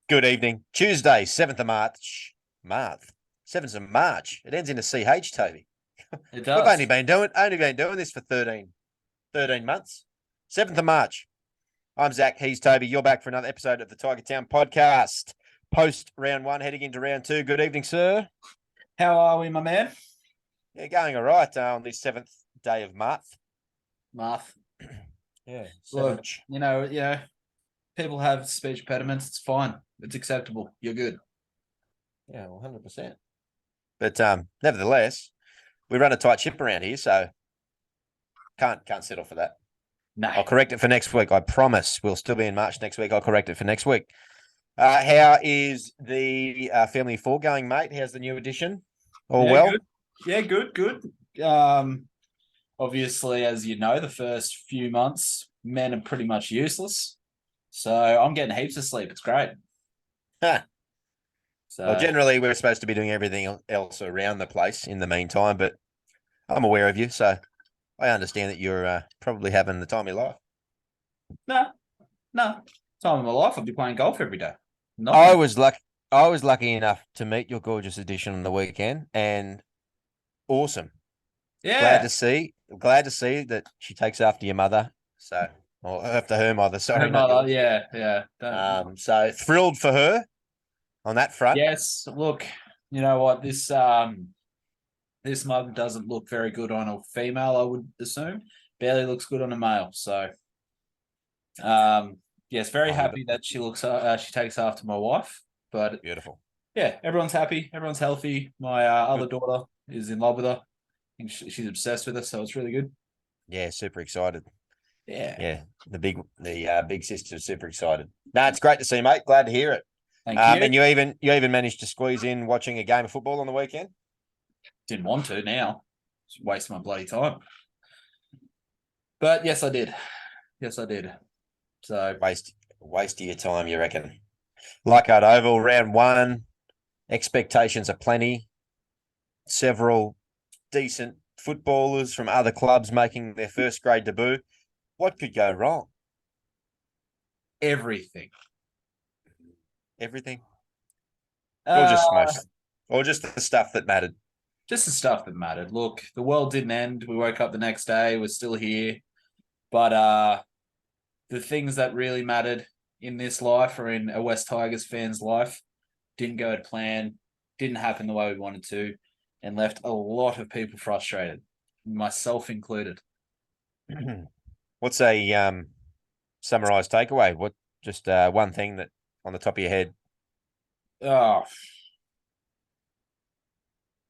Good evening. Tuesday, 7th of March. 7th of March. It ends in a CH, Toby. It We've does. only been doing this for 13 months. 7th of March. I'm Zac. He's Toby. You're back for another episode of the Tiger Town podcast. Post round one, heading into round two. Good evening, sir. How are we, my man? Yeah, going all right on this 7th day of March. Marth. Yeah, Look, seventh. people have speech impediments. It's fine. It's acceptable. You're good. Yeah, 100%. But nevertheless, we run a tight ship around here, so can't settle for that. No. I'll correct it for next week. I promise. We'll still be in March next week. I'll correct it for next week. How is the Family of Four going, mate? How's the new edition? All well? Good. Yeah, good. Obviously, as you know, the first few months, men are pretty much useless. So I'm getting heaps of sleep. It's great. Huh. So Well, generally, we're supposed to be doing everything else around the place in the meantime, but I'm aware of you, so I understand that you're probably having the time of your life. no, time of my life. I'll be playing golf every day. I Nothing. was lucky. I was lucky enough to meet your gorgeous edition on the weekend, and awesome. Glad Yeah. to see. Glad to see that she takes after your mother. So, or after her mother. Sorry, Her not mother. yours. Yeah. So thrilled for her on that front. Yes. Look, you know what? This mother doesn't look very good on a female, I would assume. Barely looks good on a male. So, yes, very happy that she takes after my wife. But Beautiful. yeah, everyone's happy. Everyone's healthy. My other daughter is in love with her. I think she's obsessed with her, so it's really good. Yeah, super excited. Yeah. Yeah, the big sister's super excited. No, it's great to see, mate. Glad to hear it. Thank you. And you even managed to squeeze in watching a game of football on the weekend. Didn't want to now. Just wasting my bloody time. But yes, I did. So Waste of your time, you reckon? Leichhardt Oval, round one. Expectations are plenty. Several decent footballers from other clubs making their first grade debut. What could go wrong? everything. Everything, or Uh, just most, or just the stuff that mattered. just the stuff that mattered. Look, the world didn't end. We woke up the next day. We're still here. But the things that really mattered in this life or in a West Tigers fan's life didn't go to plan, didn't happen the way we wanted to, and left a lot of people frustrated, myself included. What's a summarized takeaway? What just one thing that on the top of your head? Oh,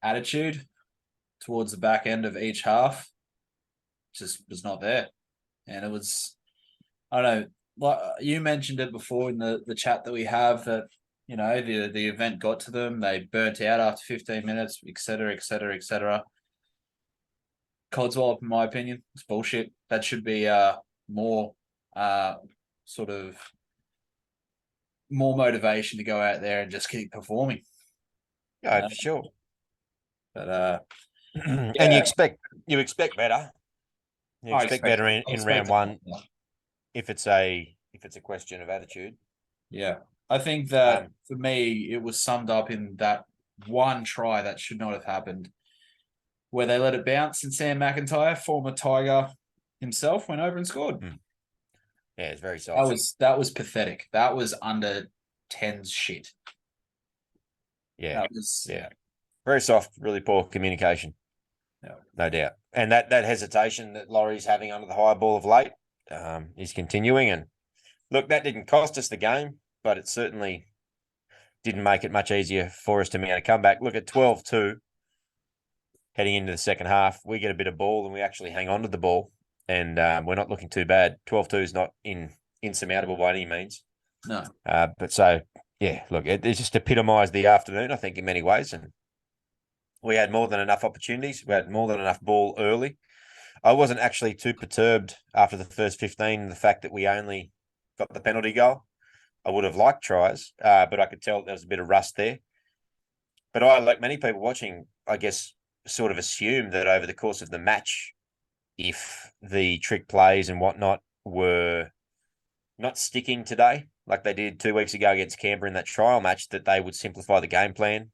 attitude towards the back end of each half just was not there. And it was, I don't know, like you mentioned it before in the chat that we have that, the event got to them. They burnt out after 15 minutes, etc., etc., etc. Codswallop, in my opinion, it's bullshit. That should be more sort of more motivation to go out there and just keep performing. Oh, for sure. But And yeah, you expect better. You I expect better in expect round one if it's a question of attitude. Yeah, I think that Um, for me, it was summed up in that one try that should not have happened, where they let it bounce and Sam McIntyre, former Tiger himself, went over and scored. Yeah, it's very That soft. was pathetic. That was under 10's shit. Yeah, That was very soft. Really poor communication. yeah. No doubt. And that hesitation that Laurie's having under the high ball of late is continuing. And look, that didn't cost us the game, but it certainly didn't make it much easier for us to mount a comeback. Look at 12-2 heading into the second half. We get a bit of ball and we actually hang on to the ball. And we're not looking too bad. 12-2 is not insurmountable by any means. No. But so, yeah, look, it just epitomised the afternoon, I think, in many ways. And we had more than enough opportunities. We had more than enough ball early. I wasn't actually too perturbed after the first 15, the fact that we only got the penalty goal. I would have liked tries, but I could tell there was a bit of rust there. But I, like many people watching, I guess, sort of assumed that over the course of the match, if the trick plays and whatnot were not sticking today like they did 2 weeks ago against Canberra in that trial match, that they would simplify the game plan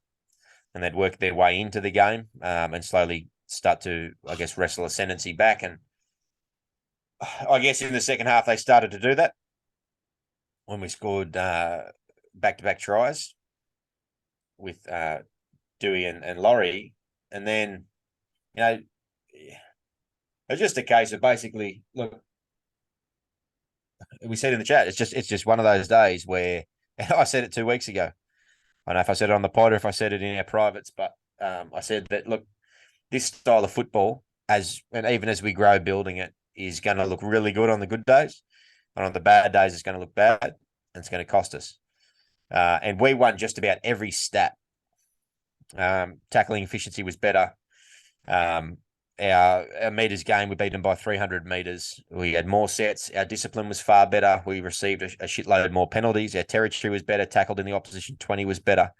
and they'd work their way into the game and slowly start to, I guess, wrestle ascendancy back. And I guess in the second half, they started to do that when we scored back-to-back tries with Dewey and Laurie. And then, it's just a case of basically, look, we said in the chat, it's just one of those days where, and I said it 2 weeks ago. I don't know if I said it on the pod or if I said it in our privates, but I said that, look, this style of football, and even as we grow building it, is going to look really good on the good days. And on the bad days, it's going to look bad and it's going to cost us. And we won just about every stat. Tackling efficiency was better. Our meters game, we beat them by 300 meters. We had more sets. Our discipline was far better. We received a shitload more penalties. Our territory was better. Tackled in the opposition 20 was better.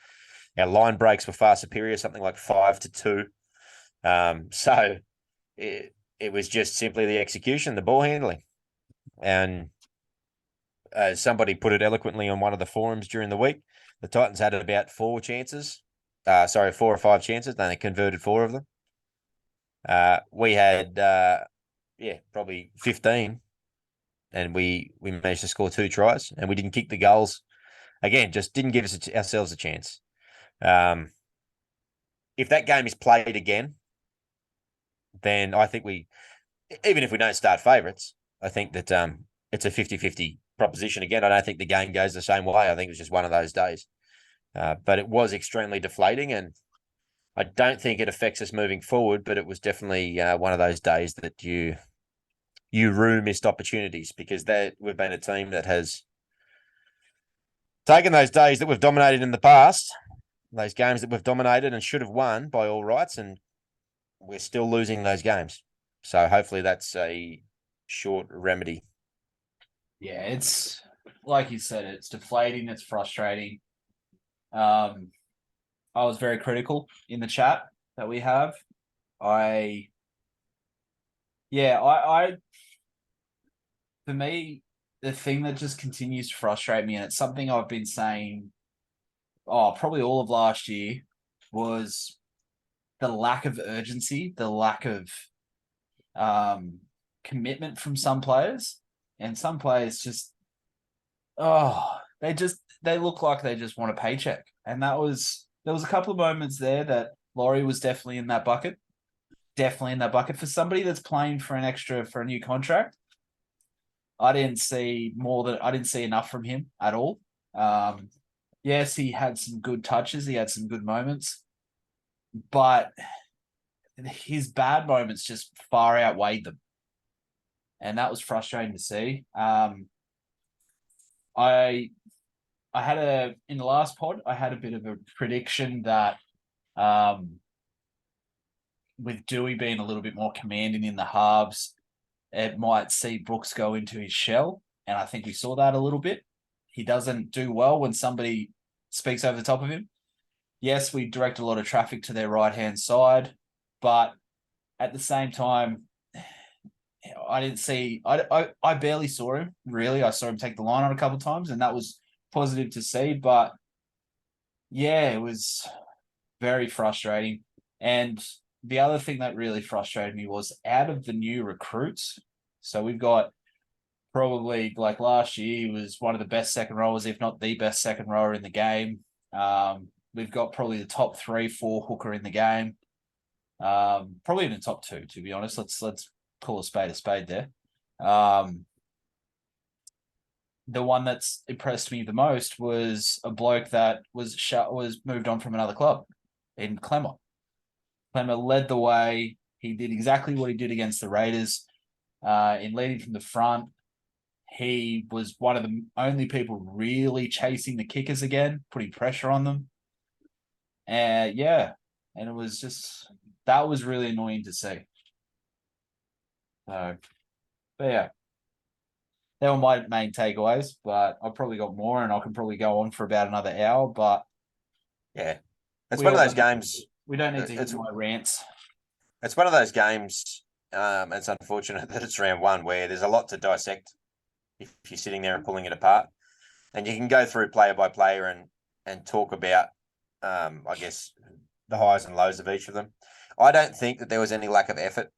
Our line breaks were far superior, something like 5-2. So it was just simply the execution, the ball handling. And somebody put it eloquently on one of the forums during the week. The Titans had about 4 or 5 chances, and they converted 4 of them. We had, probably 15, and we managed to score 2 tries, and we didn't kick the goals. Again, just didn't give ourselves a chance. If that game is played again, then I think even if we don't start favourites, I think that it's a 50-50 proposition again. I don't think the game goes the same way. I think it was just one of those days. But it was extremely deflating, and I don't think it affects us moving forward, but it was definitely one of those days that you rue missed opportunities, because we've been a team that has taken those days that we've dominated in the past, those games that we've dominated and should have won by all rights, and we're still losing those games. So hopefully that's a short remedy. Yeah, it's like you said, it's deflating, it's frustrating. I was very critical in the chat that we have. For me, the thing that just continues to frustrate me, and it's something I've been saying, probably all of last year, was the lack of urgency, the lack of commitment from some players. And some players just, they look like they just want a paycheck. And there was a couple of moments there that Laurie was definitely in that bucket. Definitely in that bucket. For somebody that's playing for a new contract, I didn't see enough from him at all. Yes, he had some good touches. He had some good moments. But his bad moments just far outweighed them. And that was frustrating to see. In the last pod, I had a bit of a prediction that with Dewey being a little bit more commanding in the halves, it might see Brooks go into his shell. And I think we saw that a little bit. He doesn't do well when somebody speaks over the top of him. Yes, we direct a lot of traffic to their right-hand side, but at the same time, I barely saw him, really. I saw him take the line on a couple of times, and that was positive to see. But yeah, it was very frustrating. And the other thing that really frustrated me was out of the new recruits. So we've got probably, like last year, he was one of the best second rowers, if not the best second rower in the game. We've got probably the top 3-4 hooker in the game. Probably in the top 2, to be honest. Let's call a spade there. The one that's impressed me the most was a bloke that was moved on from another club in Clemmer. Clemmer led the way. He did exactly what he did against the Raiders in leading from the front. He was one of the only people really chasing the kickers again, putting pressure on them. And it was that was really annoying to see. But yeah, they were my main takeaways, but I've probably got more, and I can probably go on for about another hour, but yeah, it's one of those games. We don't need to get my rants. It's one of those games. It's unfortunate that it's round 1 where there's a lot to dissect. if you're sitting there and pulling it apart. And you can go through player by player and talk about, I guess, the highs and lows of each of them. I don't think that there was any lack of effort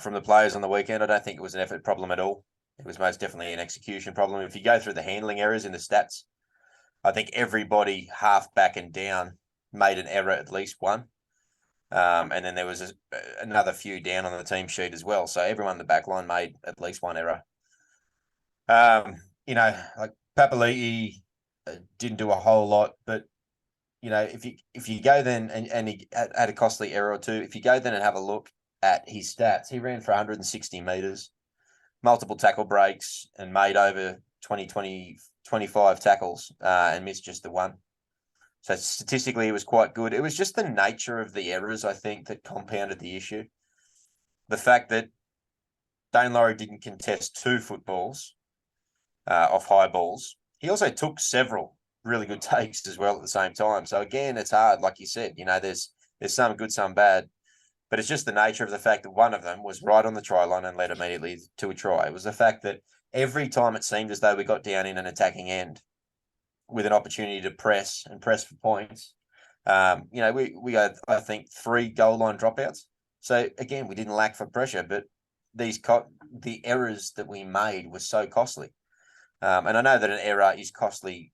from the players on the weekend. I don't think it was an effort problem at all. It was most definitely an execution problem. If you go through the handling errors in the stats, I think everybody half back and down made an error at least one. And then there was another few down on the team sheet as well. So everyone in the back line made at least one error. Like Papali'i didn't do a whole lot, but if you go then and he had a costly error or two, if you go then and have a look at his stats, he ran for 160 meters, multiple tackle breaks, and made over 25 tackles and missed just the one. So statistically, it was quite good. It was just the nature of the errors, I think, that compounded the issue. The fact that Dane Laurie didn't contest 2 footballs off high balls. He also took several really good takes as well at the same time. So again, it's hard, like you said. There's some good, some bad. But it's just the nature of the fact that one of them was right on the try line and led immediately to a try. It was the fact that every time it seemed as though we got down in an attacking end with an opportunity to press for points, we had, I think, 3 goal line dropouts. So again, we didn't lack for pressure, but the errors that we made were so costly. And I know that an error is costly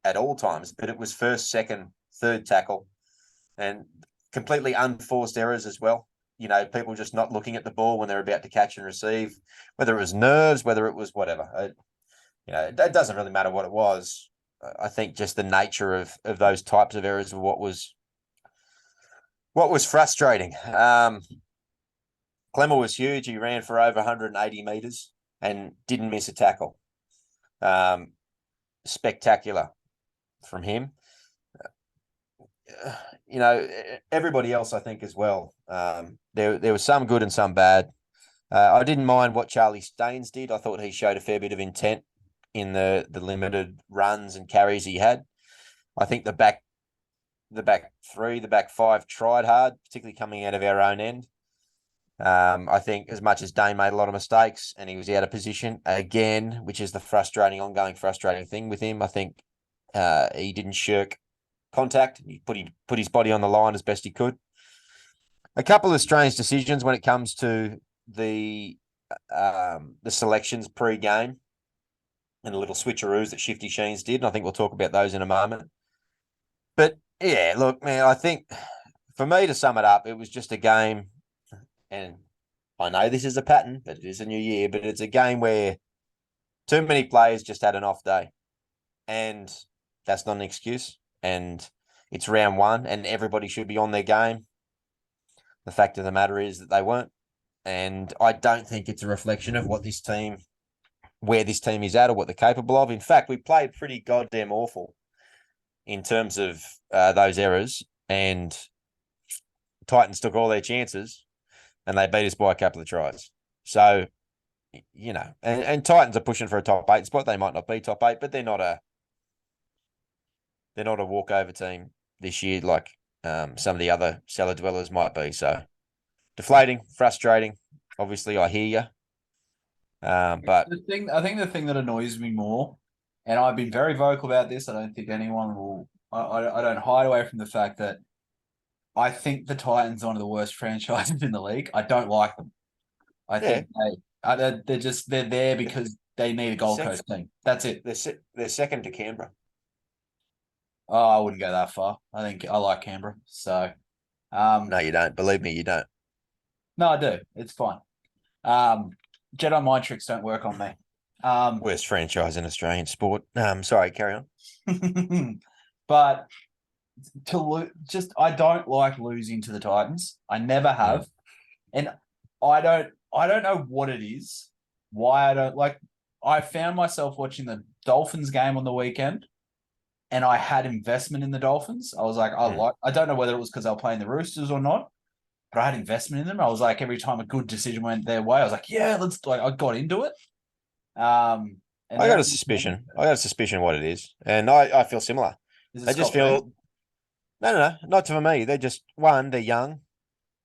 at all times, but it was first, second, third tackle, and completely unforced errors as well. People just not looking at the ball when they're about to catch and receive, whether it was nerves, whether it was whatever. It doesn't really matter what it was. I think just the nature of those types of errors were what was frustrating. Clemmer was huge. He ran for over 180 meters and didn't miss a tackle. Spectacular from him. Everybody else, I think, as well. There was some good and some bad. I didn't mind what Charlie Staines did. I thought he showed a fair bit of intent in the limited runs and carries he had. I think the back 3, the back 5 tried hard, particularly coming out of our own end. I think as much as Dane made a lot of mistakes and he was out of position again, which is the ongoing frustrating thing with him. I think he didn't shirk contact. He put his body on the line as best he could. A couple of strange decisions when it comes to the selections pre-game and the little switcheroos that Shifty Sheens did. And I think we'll talk about those in a moment. But yeah, look, man, I think for me to sum it up, it was just a game. And I know this is a pattern, but it is a new year, but it's a game where too many players just had an off day. And that's not an excuse. And it's round 1 and everybody should be on their game. The fact of the matter is that they weren't. And I don't think it's a reflection of where this team is at or what they're capable of. In fact, we played pretty goddamn awful in terms of those errors. And Titans took all their chances and they beat us by a couple of tries. So, and Titans are pushing for a top 8 spot. They might not be top 8, but they're not a walkover team this year like some of the other cellar dwellers might be. So deflating, frustrating. Obviously, I hear you. But I think the thing that annoys me more, and I've been very vocal about this, I don't think anyone will. I don't hide away from the fact that I think the Titans are one of the worst franchises in the league. I don't like them. I think they're there because they need a Gold Coast team. That's it. They're second to Canberra. Oh, I wouldn't go that far. I think I like Canberra. So, no, you don't. Believe me, you don't. No, I do. It's fine. Jedi mind tricks don't work on me. Worst franchise in Australian sport. Sorry, carry on. But I don't like losing to the Titans. I never have, and I don't know what it is. Why I don't like. I found myself watching the Dolphins game on the weekend, and I had investment in the Dolphins. I was like, I don't know whether it was because they were playing the Roosters or not, but I had investment in them. I was like, every time a good decision went their way, I was like, yeah, I got into it. I got a suspicion. What it is, and I feel similar. They just feel no, not for me. They're just they're young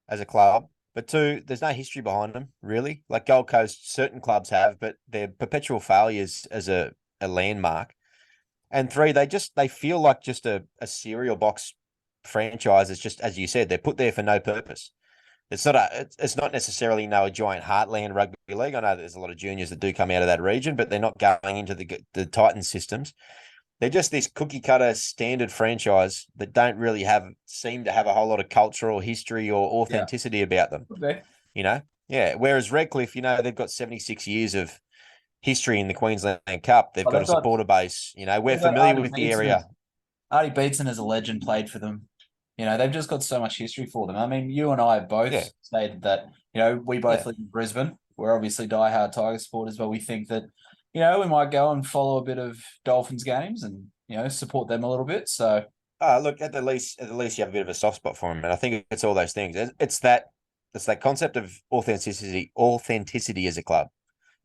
as a club. But two, there's no history behind them, really. Like Gold Coast, certain clubs have, but they're perpetual failures as a landmark. And three, they feel like just a cereal box franchise. It's just, as you said, they're put there for no purpose. It's not necessarily a giant heartland rugby league. I know there's a lot of juniors that do come out of that region, but they're not going into the Titan systems. They're just this cookie cutter standard franchise that don't really seem to have a whole lot of cultural history or Yeah. authenticity about them. Okay. You know, yeah. Whereas Redcliffe, they've got 76 years of history in the Queensland Cup. They've Well, got a supporter base. We're they've got familiar with the area. Artie Beetson as a legend played for them. They've just got so much history for them. I mean, you and I both Yeah. stated that, we both Yeah. live in Brisbane. We're obviously diehard Tiger supporters, but we think that, we might go and follow a bit of Dolphins games and, support them a little bit. So, Look, at the least you have a bit of a soft spot for him, and I think it's all those things. It's that concept of authenticity as a club.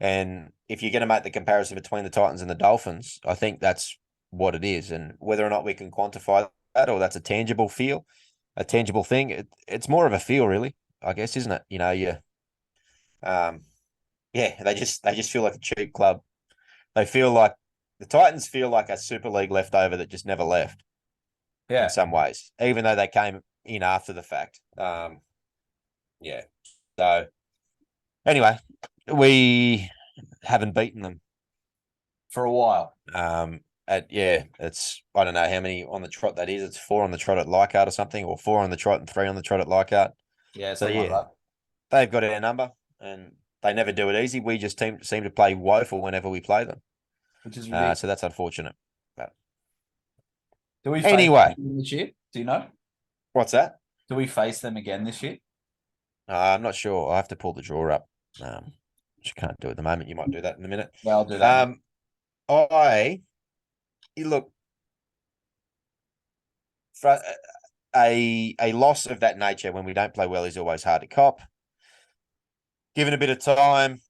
And if you're going to make the comparison between the Titans and the Dolphins, I think that's what it is. And whether or not we can quantify that, or that's a tangible thing, it's more of a feel, really, I guess, isn't it? Yeah, they just feel like a cheap club. They feel like the Titans feel like a Super League leftover that just never left in yeah, some ways, even though they came in after the fact. Yeah. So anyway, we haven't beaten them. for a while. It's I don't know how many on the trot that is. It's 4 on the trot at Leichhardt or something, or 4 on the trot and 3 on the trot at Leichhardt. Yeah, So something like yeah, that. they've got our number, and they never do it easy. We just seem to play woeful whenever we play them. Which is ridiculous. So that's unfortunate. But Do we face anyway, them this year? Do you know? what's that? Do we face them again this year? I'm not sure. I have to pull the drawer up. Which you can't do at the moment. You might do that in a minute. Yeah, I'll do that. Look, for a loss of that nature when we don't play well is always hard to cop. Given a bit of time,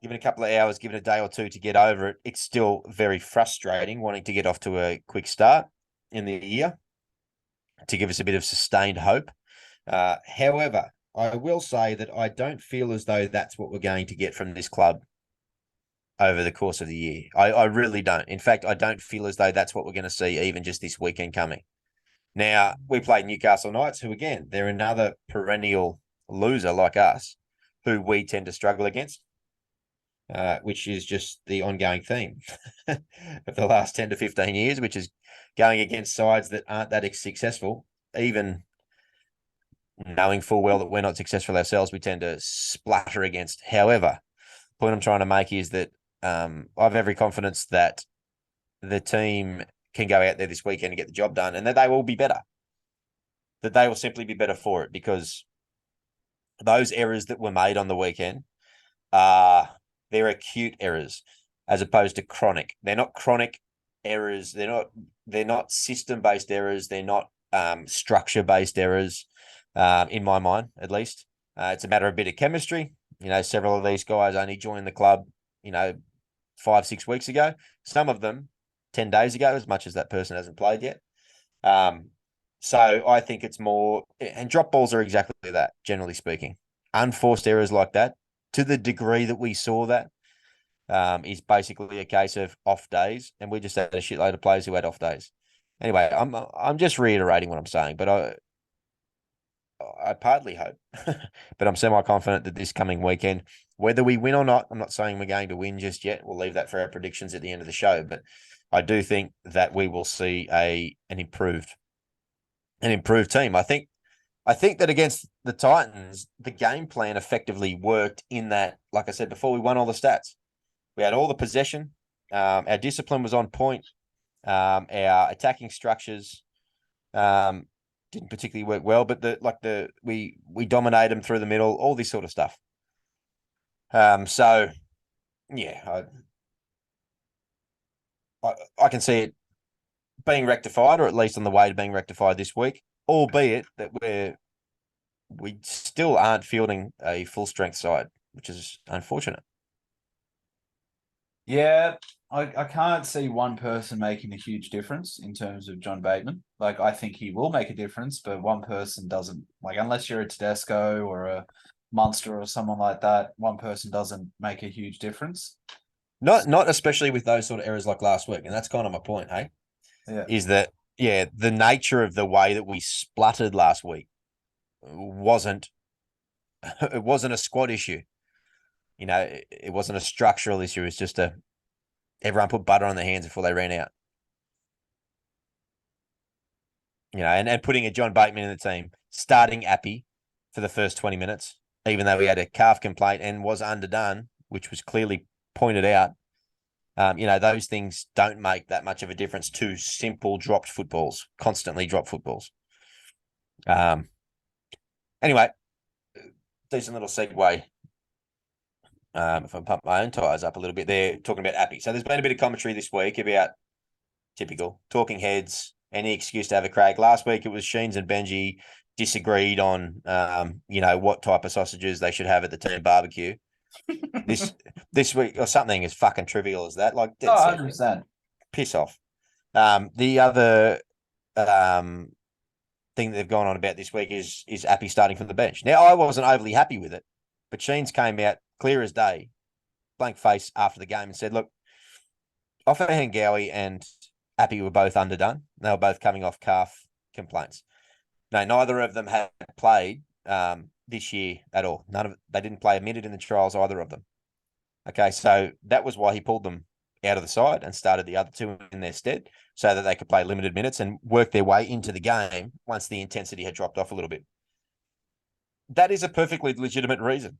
given a couple of hours, given a day or two to get over it, it's still very frustrating wanting to get off to a quick start in the year to give us a bit of sustained hope. However, I will say that I don't feel as though that's what we're going to get from this club over the course of the year. I really don't. In fact, I don't feel as though that's what we're going to see even just this weekend coming. Now, we played Newcastle Knights, who, again, they're another perennial loser like us, who we tend to struggle against, which is just the ongoing theme of the last 10 to 15 years, which is going against sides that aren't that successful. Even knowing full well that we're not successful ourselves, we tend to splatter against. However, the point I'm trying to make is that I have every confidence that the team can go out there this weekend and get the job done, and that they will be better. That they will simply be better for it, because those errors that were made on the weekend they're acute errors as opposed to chronic. They're not chronic errors. They're not system-based errors. They're not structure-based errors, in my mind, at least. It's a matter of a bit of chemistry. Several of these guys only joined the club, 5-6 weeks ago. Some of them 10 days ago, as much as that person hasn't played yet. So I think it's more, and drop balls are exactly that, generally speaking. Unforced errors like that, to the degree that we saw that, is basically a case of off days, and we just had a shitload of players who had off days. Anyway, I'm just reiterating what I'm saying, but I partly hope, but I'm semi-confident that this coming weekend, whether we win or not, I'm not saying we're going to win just yet. We'll leave that for our predictions at the end of the show, but I do think that we will see an improved team. I think that against the Titans, the game plan effectively worked in that, like I said before, we won all the stats. We had all the possession. Our discipline was on point. Our attacking structures didn't particularly work well, but we dominated them through the middle, all this sort of stuff. So yeah, I can see it being rectified, or at least on the way to being rectified this week, albeit that we still aren't fielding a full strength side, which is unfortunate. Yeah, I can't see one person making a huge difference in terms of John Bateman. Like, I think he will make a difference, but one person doesn't. Like, unless you're a Tedesco or a Munster or someone like that, one person doesn't make a huge difference. Not especially with those sort of errors like last week, and that's kind of my point. Hey, Yeah. is that the nature of the way that we spluttered last week wasn't it wasn't a squad issue. It wasn't a structural issue. It's just everyone put butter on their hands before they ran out. And putting a John Bateman in the team, starting Appy for the first 20 minutes, even though he had a calf complaint and was underdone, which was clearly pointed out. Those things don't make that much of a difference to simple dropped footballs, constantly dropped footballs. Anyway, decent little segue. If I pump my own tires up a little bit there, talking about Appy. So there's been a bit of commentary this week about typical talking heads, any excuse to have a crack. Last week it was Sheens and Benji disagreed on, what type of sausages they should have at the team barbecue. This week, or something as fucking trivial as that, like Oh, dead set. 100%. Piss off. The other thing that they've gone on about this week is Appy starting from the bench. Now, I wasn't overly happy with it, but Sheens came out clear as day, blank face after the game and said, look, Offa Hengawi and Appy were both underdone. They were both coming off calf complaints. No, neither of them had played this year at all. They didn't play a minute in the trials, either of them. Okay, so that was why he pulled them out of the side and started the other two in their stead so that they could play limited minutes and work their way into the game once the intensity had dropped off a little bit. That is a perfectly legitimate reason.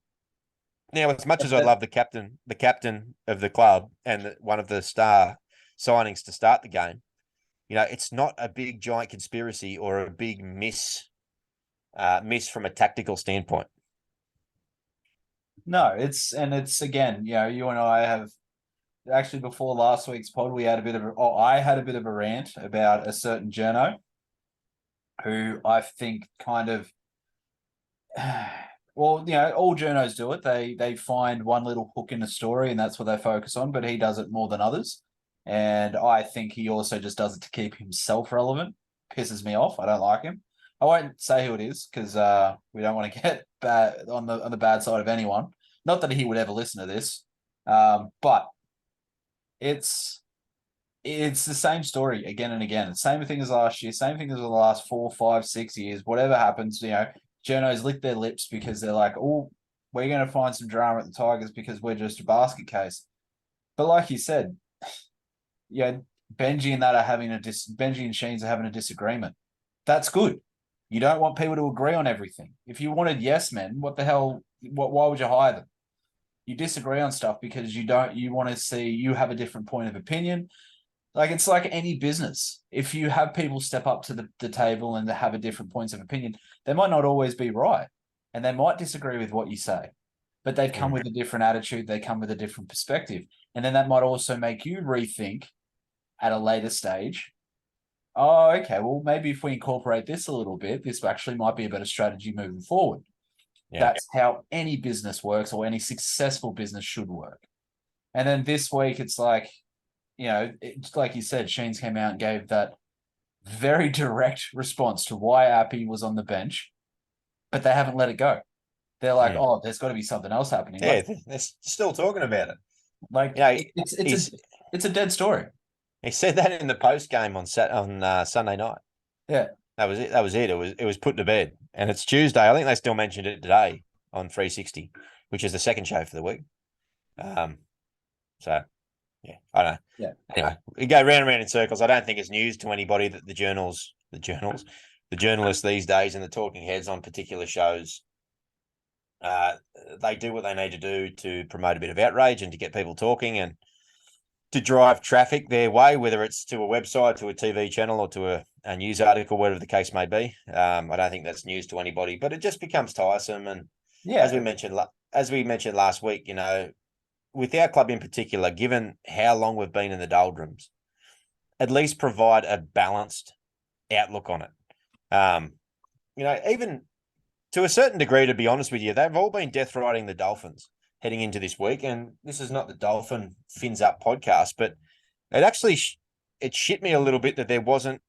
Now, as much as I love the captain of the club and one of the star signings to start the game, it's not a big giant conspiracy or a big miss from a tactical standpoint. No, it's again, you and I have actually before last week's pod, I had a bit of a rant about a certain journo who I think kind of, well, all journos do it. They find one little hook in a story and that's what they focus on, but he does it more than others. And I think he also just does it to keep himself relevant. Pisses me off. I don't like him. I won't say who it is because we don't want to get bad on the bad side of anyone. Not that he would ever listen to this, but it's the same story again and again. Same thing as last year. Same thing as the last 4, 5, 6 years. Whatever happens, journos lick their lips because they're like, "Oh, we're going to find some drama at the Tigers because we're just a basket case." But like you said, Benji and Sheens are having a disagreement. That's good. You don't want people to agree on everything. If you wanted yes men, what the hell? Why would you hire them? You disagree on stuff because you want to see you have a different point of opinion. Like, it's like any business. If you have people step up to the table and they have a different points of opinion, they might not always be right. And they might disagree with what you say. But they've come with a different attitude. They come with a different perspective. And then that might also make you rethink at a later stage. Oh, okay. Well, maybe if we incorporate this a little bit, this actually might be a better strategy moving forward. Yeah. That's how any business works or any successful business should work. And then this week, it's like, like you said, Sheens came out and gave that very direct response to why Appy was on the bench, but they haven't let it go. They're like, oh, there's got to be something else happening. Yeah, they're still talking about it. Like, it's a dead story. He said that in the post game on Sunday night. Yeah, that was it. It was put to bed, and it's Tuesday. I think they still mentioned it today on 360, which is the second show for the week. So yeah, I don't know. Yeah. Anyway, we go round and round in circles. I don't think it's news to anybody that the journalists these days and the talking heads on particular shows, they do what they need to do to promote a bit of outrage and to get people talking and to drive traffic their way, whether it's to a website, to a TV channel, or to a news article, whatever the case may be. I don't think that's news to anybody, but it just becomes tiresome. And as we mentioned last week, with our club in particular, given how long we've been in the doldrums, at least provide a balanced outlook on it. Even to a certain degree, to be honest with you, they've all been death riding the Dolphins. heading into this week, and this is not the Dolphin Fins Up podcast, but it actually it shit me a little bit that there doesn't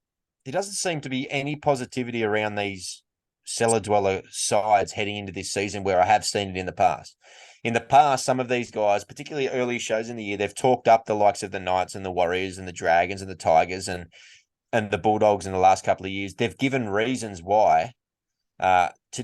seem to be any positivity around these cellar dweller sides heading into this season where I have seen it in the past. In the past, some of these guys, particularly early shows in the year, they've talked up the likes of the Knights and the Warriors and the Dragons and the Tigers and the Bulldogs in the last couple of years. They've given reasons why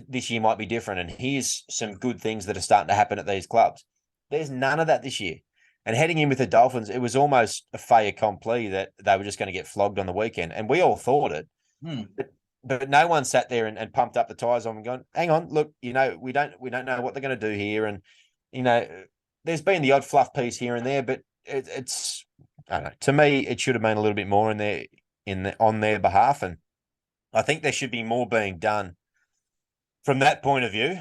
this year might be different. And here's some good things that are starting to happen at these clubs. There's none of that this year. And heading in with the Dolphins, it was almost a fait accompli that they were just going to get flogged on the weekend. And we all thought it. But no one sat there and pumped up the tires on and going, hang on, look, we don't know what they're going to do here. And, there's been the odd fluff piece here and there, but it's I don't know. To me, it should have been a little bit more on their behalf. And I think there should be more being done from that point of view,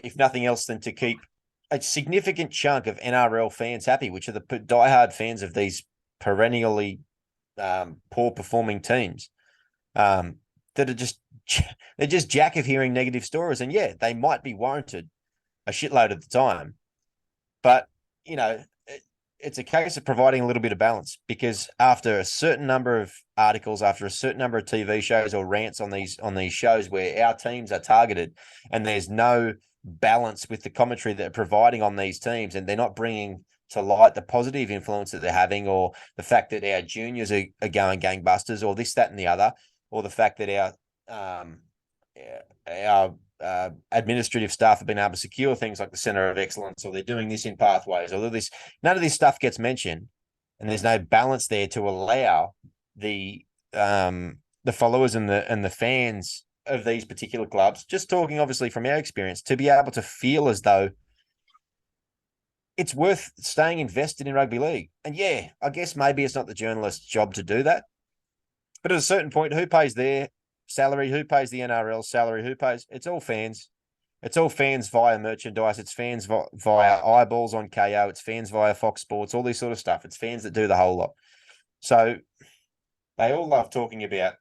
if nothing else than to keep a significant chunk of NRL fans happy, which are the diehard fans of these perennially poor performing teams, that are they're just jack of hearing negative stories. And yeah, they might be warranted a shitload of the time, but it's a case of providing a little bit of balance, because after a certain number of articles, after a certain number of TV shows or rants on these shows where our teams are targeted and there's no balance with the commentary that they're providing on these teams, and they're not bringing to light the positive influence that they're having, or the fact that our juniors are going gangbusters, or this, that, and the other, or the fact that our administrative staff have been able to secure things like the Centre of Excellence, or they're doing this in pathways, or this, none of this stuff gets mentioned, and there's no balance there to allow the followers and the fans of these particular clubs, just talking obviously from our experience, to be able to feel as though it's worth staying invested in rugby league. And yeah, I guess maybe it's not the journalist's job to do that, but at a certain point, who pays their salary? Who pays the NRL salary? Who pays? It's all fans. It's all fans via merchandise. It's fans via eyeballs on KO. It's fans via Fox Sports, all this sort of stuff. It's fans that do the whole lot. So they all love talking about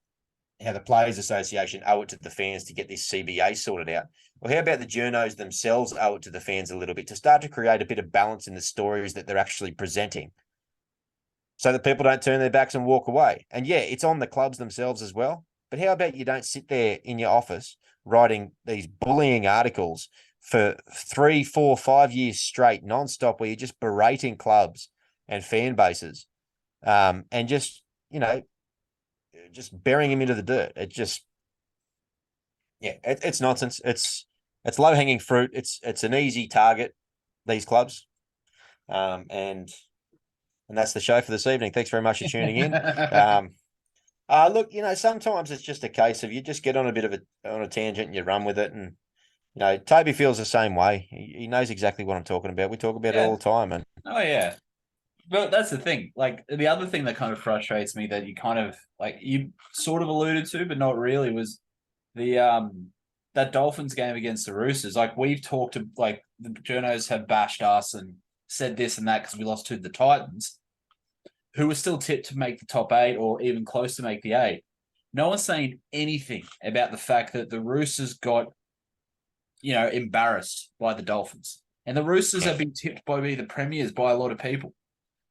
how the Players Association owe it to the fans to get this CBA sorted out. Well, how about the journos themselves owe it to the fans a little bit to start to create a bit of balance in the stories that they're actually presenting, so that people don't turn their backs and walk away? And yeah, it's on the clubs themselves as well. But how about you don't sit there in your office writing these bullying articles for 3, 4, 5 years straight, nonstop, where you're just berating clubs and fan bases, and just burying them into the dirt. It's nonsense. It's low hanging fruit. It's an easy target, these clubs, and that's the show for this evening. Thanks very much for tuning in. Look, sometimes it's just a case of you just get on a tangent and you run with it. And, Toby feels the same way. He knows exactly what I'm talking about. We talk about it all the time. And oh, yeah. But that's the thing. Like, the other thing that kind of frustrates me that you kind of, like, you sort of alluded to, but not really, was the that Dolphins game against the Roosters. Like, we've talked to, like, the journos have bashed us and said this and that because we lost to the Titans, who were still tipped to make the top 8 or even close to make the 8. No one's saying anything about the fact that the Roosters got, embarrassed by the Dolphins. And the Roosters have been tipped by the premiers by a lot of people.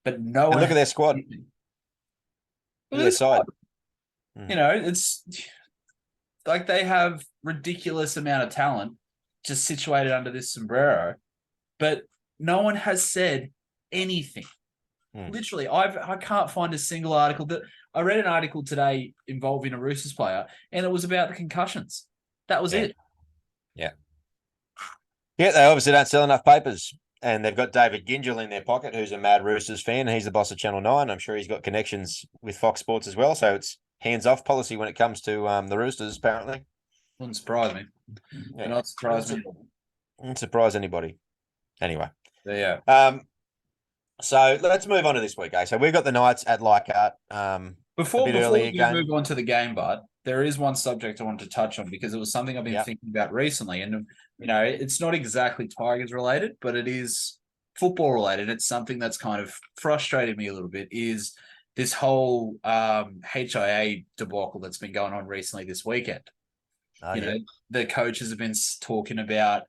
But no one... look at their squad. Look at their side. It's like they have ridiculous amount of talent just situated under this sombrero. But no one has said anything. Literally, I can't find a single article that I read an article today involving a Roosters player, and it was about the concussions. That was it. Yeah. Yeah, they obviously don't sell enough papers, and they've got David Gingell in their pocket, who's a mad Roosters fan. He's the boss of Channel 9. I'm sure he's got connections with Fox Sports as well. So it's hands-off policy when it comes to the Roosters, apparently. Wouldn't surprise me. Yeah. Not surprise me. Wouldn't surprise anybody. Anyway. Yeah. So let's move on to this week, eh? So we've got the Knights at Leichhardt. Before we move on to the game, Bud, there is one subject I wanted to touch on because it was something I've been thinking about recently. And, it's not exactly Tigers related, but it is football related. It's something that's kind of frustrated me a little bit, is this whole HIA debacle that's been going on recently this weekend. The coaches have been talking about,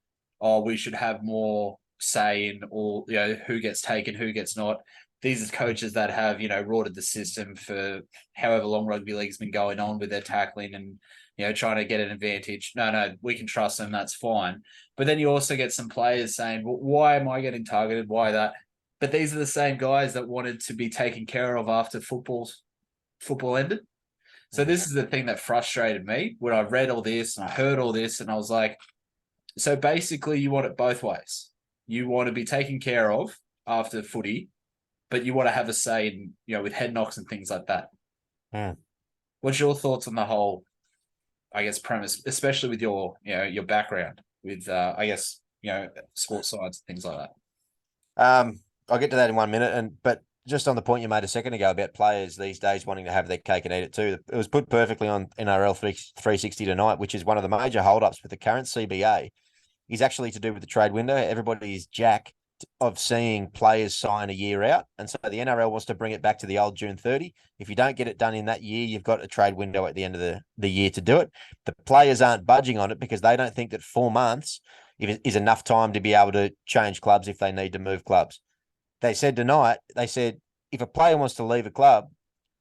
we should have more say in all, who gets taken, who gets not. These are coaches that have, rorted the system for however long rugby league's been going on with their tackling and, trying to get an advantage. No, we can trust them. That's fine. But then you also get some players saying, well, why am I getting targeted? Why that? But these are the same guys that wanted to be taken care of after football ended. So this is the thing that frustrated me when I read all this and I heard all this, and I was like, so basically you want it both ways. You want to be taken care of after footy, but you want to have a say in, with head knocks and things like that. What's your thoughts on the whole, I guess, premise, especially with your background with, sports science and things like that? I'll get to that in 1 minute. But just on the point you made a second ago about players these days wanting to have their cake and eat it too, it was put perfectly on NRL 360 tonight, which is one of the major holdups with the current CBA, is actually to do with the trade window. Everybody is jack of seeing players sign a year out. And so the NRL wants to bring it back to the old June 30. If you don't get it done in that year, you've got a trade window at the end of the year to do it. The players aren't budging on it because they don't think that 4 months is enough time to be able to change clubs if they need to move clubs. They said tonight, if a player wants to leave a club,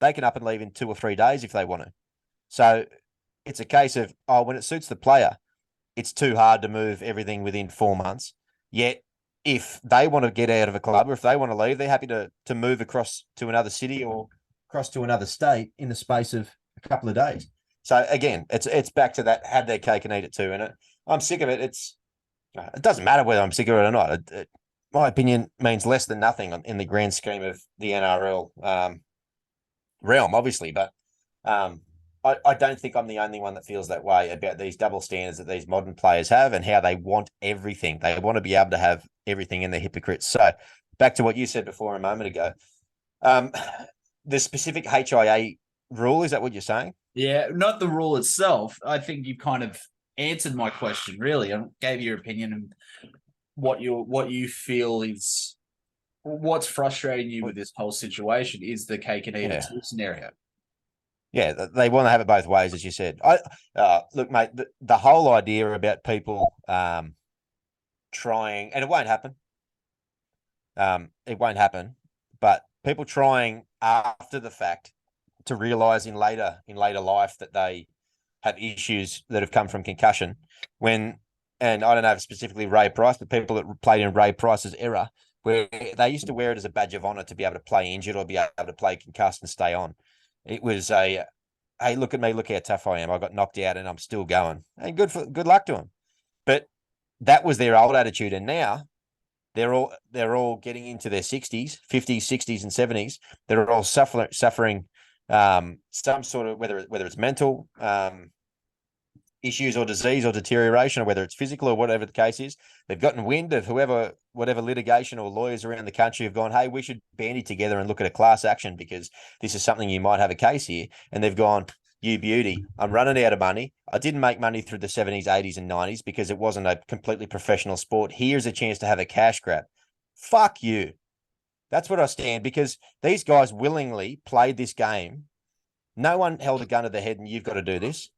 they can up and leave in 2 or 3 days if they want to. So it's a case of, when it suits the player, it's too hard to move everything within 4 months. Yet, if they want to get out of a club or if they want to leave, they're happy to move across to another city or across to another state in the space of a couple of days. So again, it's back to that, have their cake and eat it too. And I'm sick of it. It doesn't matter whether I'm sick of it or not. My opinion means less than nothing in the grand scheme of the NRL realm, obviously. But I don't think I'm the only one that feels that way about these double standards that these modern players have and how they want everything. They want to be able to have everything, and they're hypocrites. So back to what you said before a moment ago. The specific HIA rule, is that what you're saying? Yeah, not the rule itself. I think you kind of answered my question, really. I gave your opinion and what you feel is what's frustrating you with this whole situation is the cake and eat it too scenario. Yeah, they want to have it both ways, as you said. Look, mate, the whole idea about people trying, and it won't happen. It won't happen, but people trying after the fact to realise in later life that they have issues that have come from concussion. And I don't know if specifically Ray Price, but people that played in Ray Price's era, where they used to wear it as a badge of honour to be able to play injured or be able to play concussed and stay on. It was hey, look at me, look how tough I am. I got knocked out and I'm still going. And good luck to them. But that was their old attitude, and now they're all getting into their 60s, 50s, 60s, and 70s. They're all suffering some sort of whether it's mental issues or disease or deterioration, or whether it's physical or whatever the case is. They've gotten wind of whatever litigation or lawyers around the country have gone, hey, we should bandy together and look at a class action because this is something you might have a case here. And they've gone, you beauty, I'm running out of money. I didn't make money through the 70s, 80s, and 90s because it wasn't a completely professional sport. Here's a chance to have a cash grab. Fuck you. That's what I stand, because these guys willingly played this game. No one held a gun to their head and you've got to do this.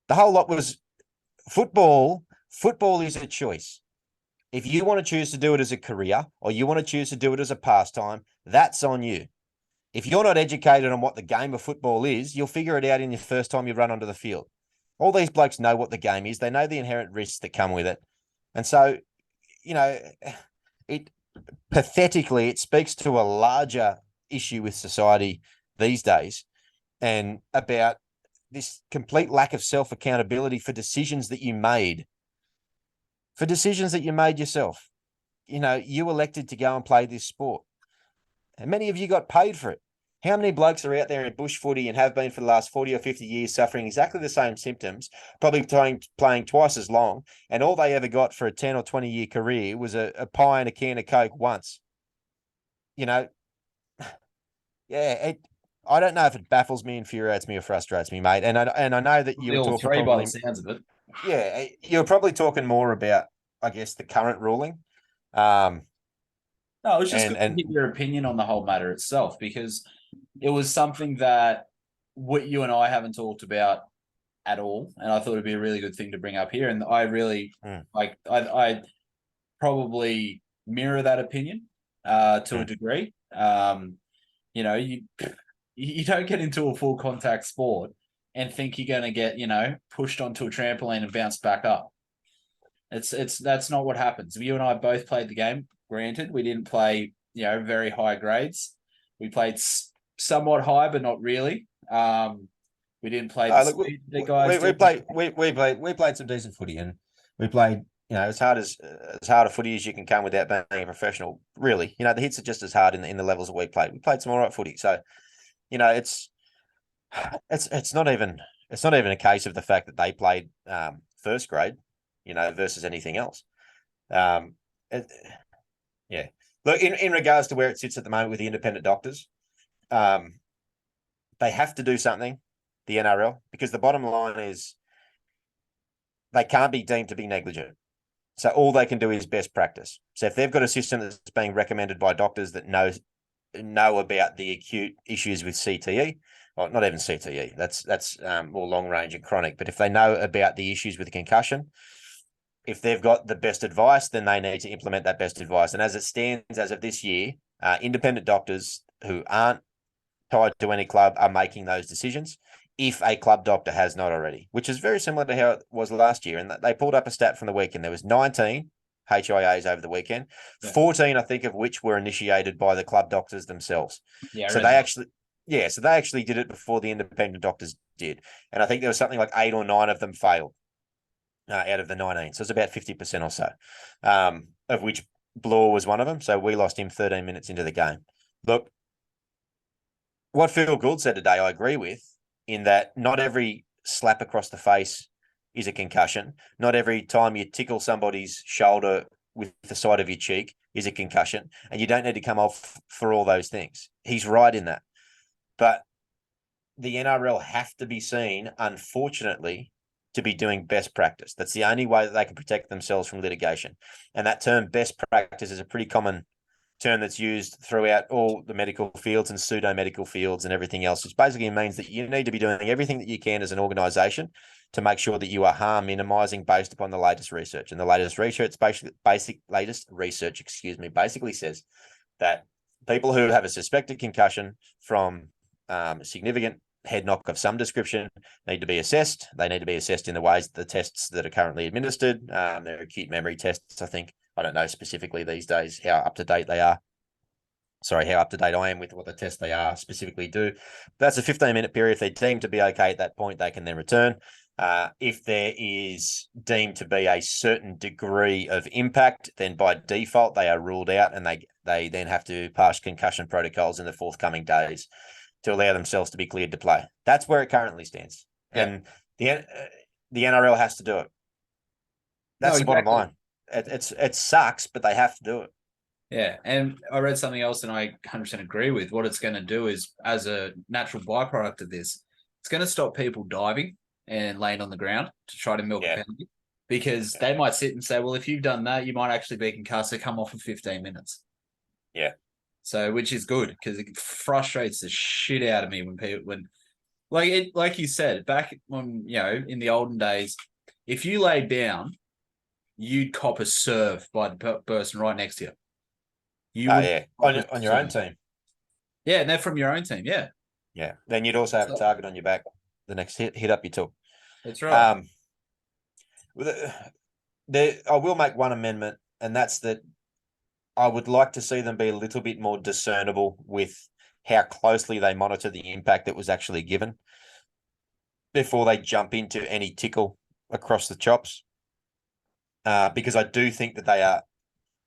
The whole lot was football. Football is a choice. If you want to choose to do it as a career or you want to choose to do it as a pastime, that's on you. If you're not educated on what the game of football is, you'll figure it out in your first time you run onto the field. All these blokes know what the game is. They know the inherent risks that come with it. And so, it speaks to a larger issue with society these days, and about this complete lack of self-accountability for decisions that you made. For decisions that you made yourself. You elected to go and play this sport. And many of you got paid for it. How many blokes are out there in bush footy and have been for the last 40 or 50 years suffering exactly the same symptoms, probably playing twice as long, and all they ever got for a 10 or 20-year career was a pie and a can of Coke once? Yeah, I don't know if it baffles me, infuriates me, or frustrates me, mate. And I know that you were talking three by the sounds of it. Yeah, you're probably talking more about, I guess, the current ruling. No, it was just good to get your opinion on the whole matter itself, because it was something that you and I haven't talked about at all, and I thought it'd be a really good thing to bring up here. And I really I probably mirror that opinion to a degree. You know, you don't get into a full contact sport and think you're going to get, you know, pushed onto a trampoline and bounce back up. That's not what happens. You and I both played the game. Granted, we didn't play, you know, very high grades. We played somewhat high, but not really. We didn't play Look, the guys we played some decent footy, and we played, you know, as hard a footy as you can come without being a professional. Really, you know, the hits are just as hard in the levels that we played. We played some all right footy, so you know, it's not even a case of the fact that they played first grade, you know, versus anything else. It, yeah. Look, in regards to where it sits at the moment with the independent doctors, they have to do something, the NRL, because the bottom line is they can't be deemed to be negligent. So all they can do is best practice. So if they've got a system that's being recommended by doctors that know about the acute issues with CTE, well, not even CTE, that's more long range and chronic. But if they know about the issues with concussion, if they've got the best advice, then they need to implement that best advice. And as it stands, as of this year, independent doctors who aren't tied to any club are making those decisions if a club doctor has not already, which is very similar to how it was last year. And they pulled up a stat from the weekend. There was 19 HIAs over the weekend, 14, I think, of which were initiated by the club doctors themselves. Yeah, so they actually did it before the independent doctors did. And I think there was something like 8 or 9 of them failed out of the 19. So it's about 50% or so, of which Bloor was one of them. So we lost him 13 minutes into the game. Look, what Phil Gould said today, I agree with, in that not every slap across the face is a concussion. Not every time you tickle somebody's shoulder with the side of your cheek is a concussion. And you don't need to come off for all those things. He's right in that. But the NRL have to be seen, unfortunately, to be doing best practice. That's the only way that they can protect themselves from litigation. And that term best practice is a pretty common term that's used throughout all the medical fields and pseudo-medical fields and everything else. It basically means that you need to be doing everything that you can as an organisation to make sure that you are harm minimising based upon the latest research. And the latest research, basically says that people who have a suspected concussion from significant head knock of some description need to be assessed. They need to be assessed in the ways the tests that are currently administered. They're acute memory tests, I think. I don't know specifically these days how up to date they are. Sorry, how up to date I am with what the tests they are specifically do. That's a 15-minute period. If they're deemed to be okay at that point, they can then return. If there is deemed to be a certain degree of impact, then by default they are ruled out, and they then have to pass concussion protocols in the forthcoming days to allow themselves to be cleared to play. That's where it currently stands. Yeah. And the NRL has to do it. That's the bottom line. It sucks, but they have to do it. Yeah, and I read something else, and I 100% agree with. What it's going to do is, as a natural byproduct of this, it's going to stop people diving and laying on the ground to try to milk a penalty, because they might sit and say, well, if you've done that, you might actually be concussed, so come off for 15 minutes. Yeah. So, which is good, because it frustrates the shit out of me when like you said, back when, you know, in the olden days, if you laid down, you'd cop a serve by the person right next to you. On your own team. Yeah, and they're from your own team. Yeah. Yeah. Then you'd also have a target on your back the next hit up you took. That's right. I will make one amendment, and that's that I would like to see them be a little bit more discernible with how closely they monitor the impact that was actually given before they jump into any tickle across the chops. Because I do think that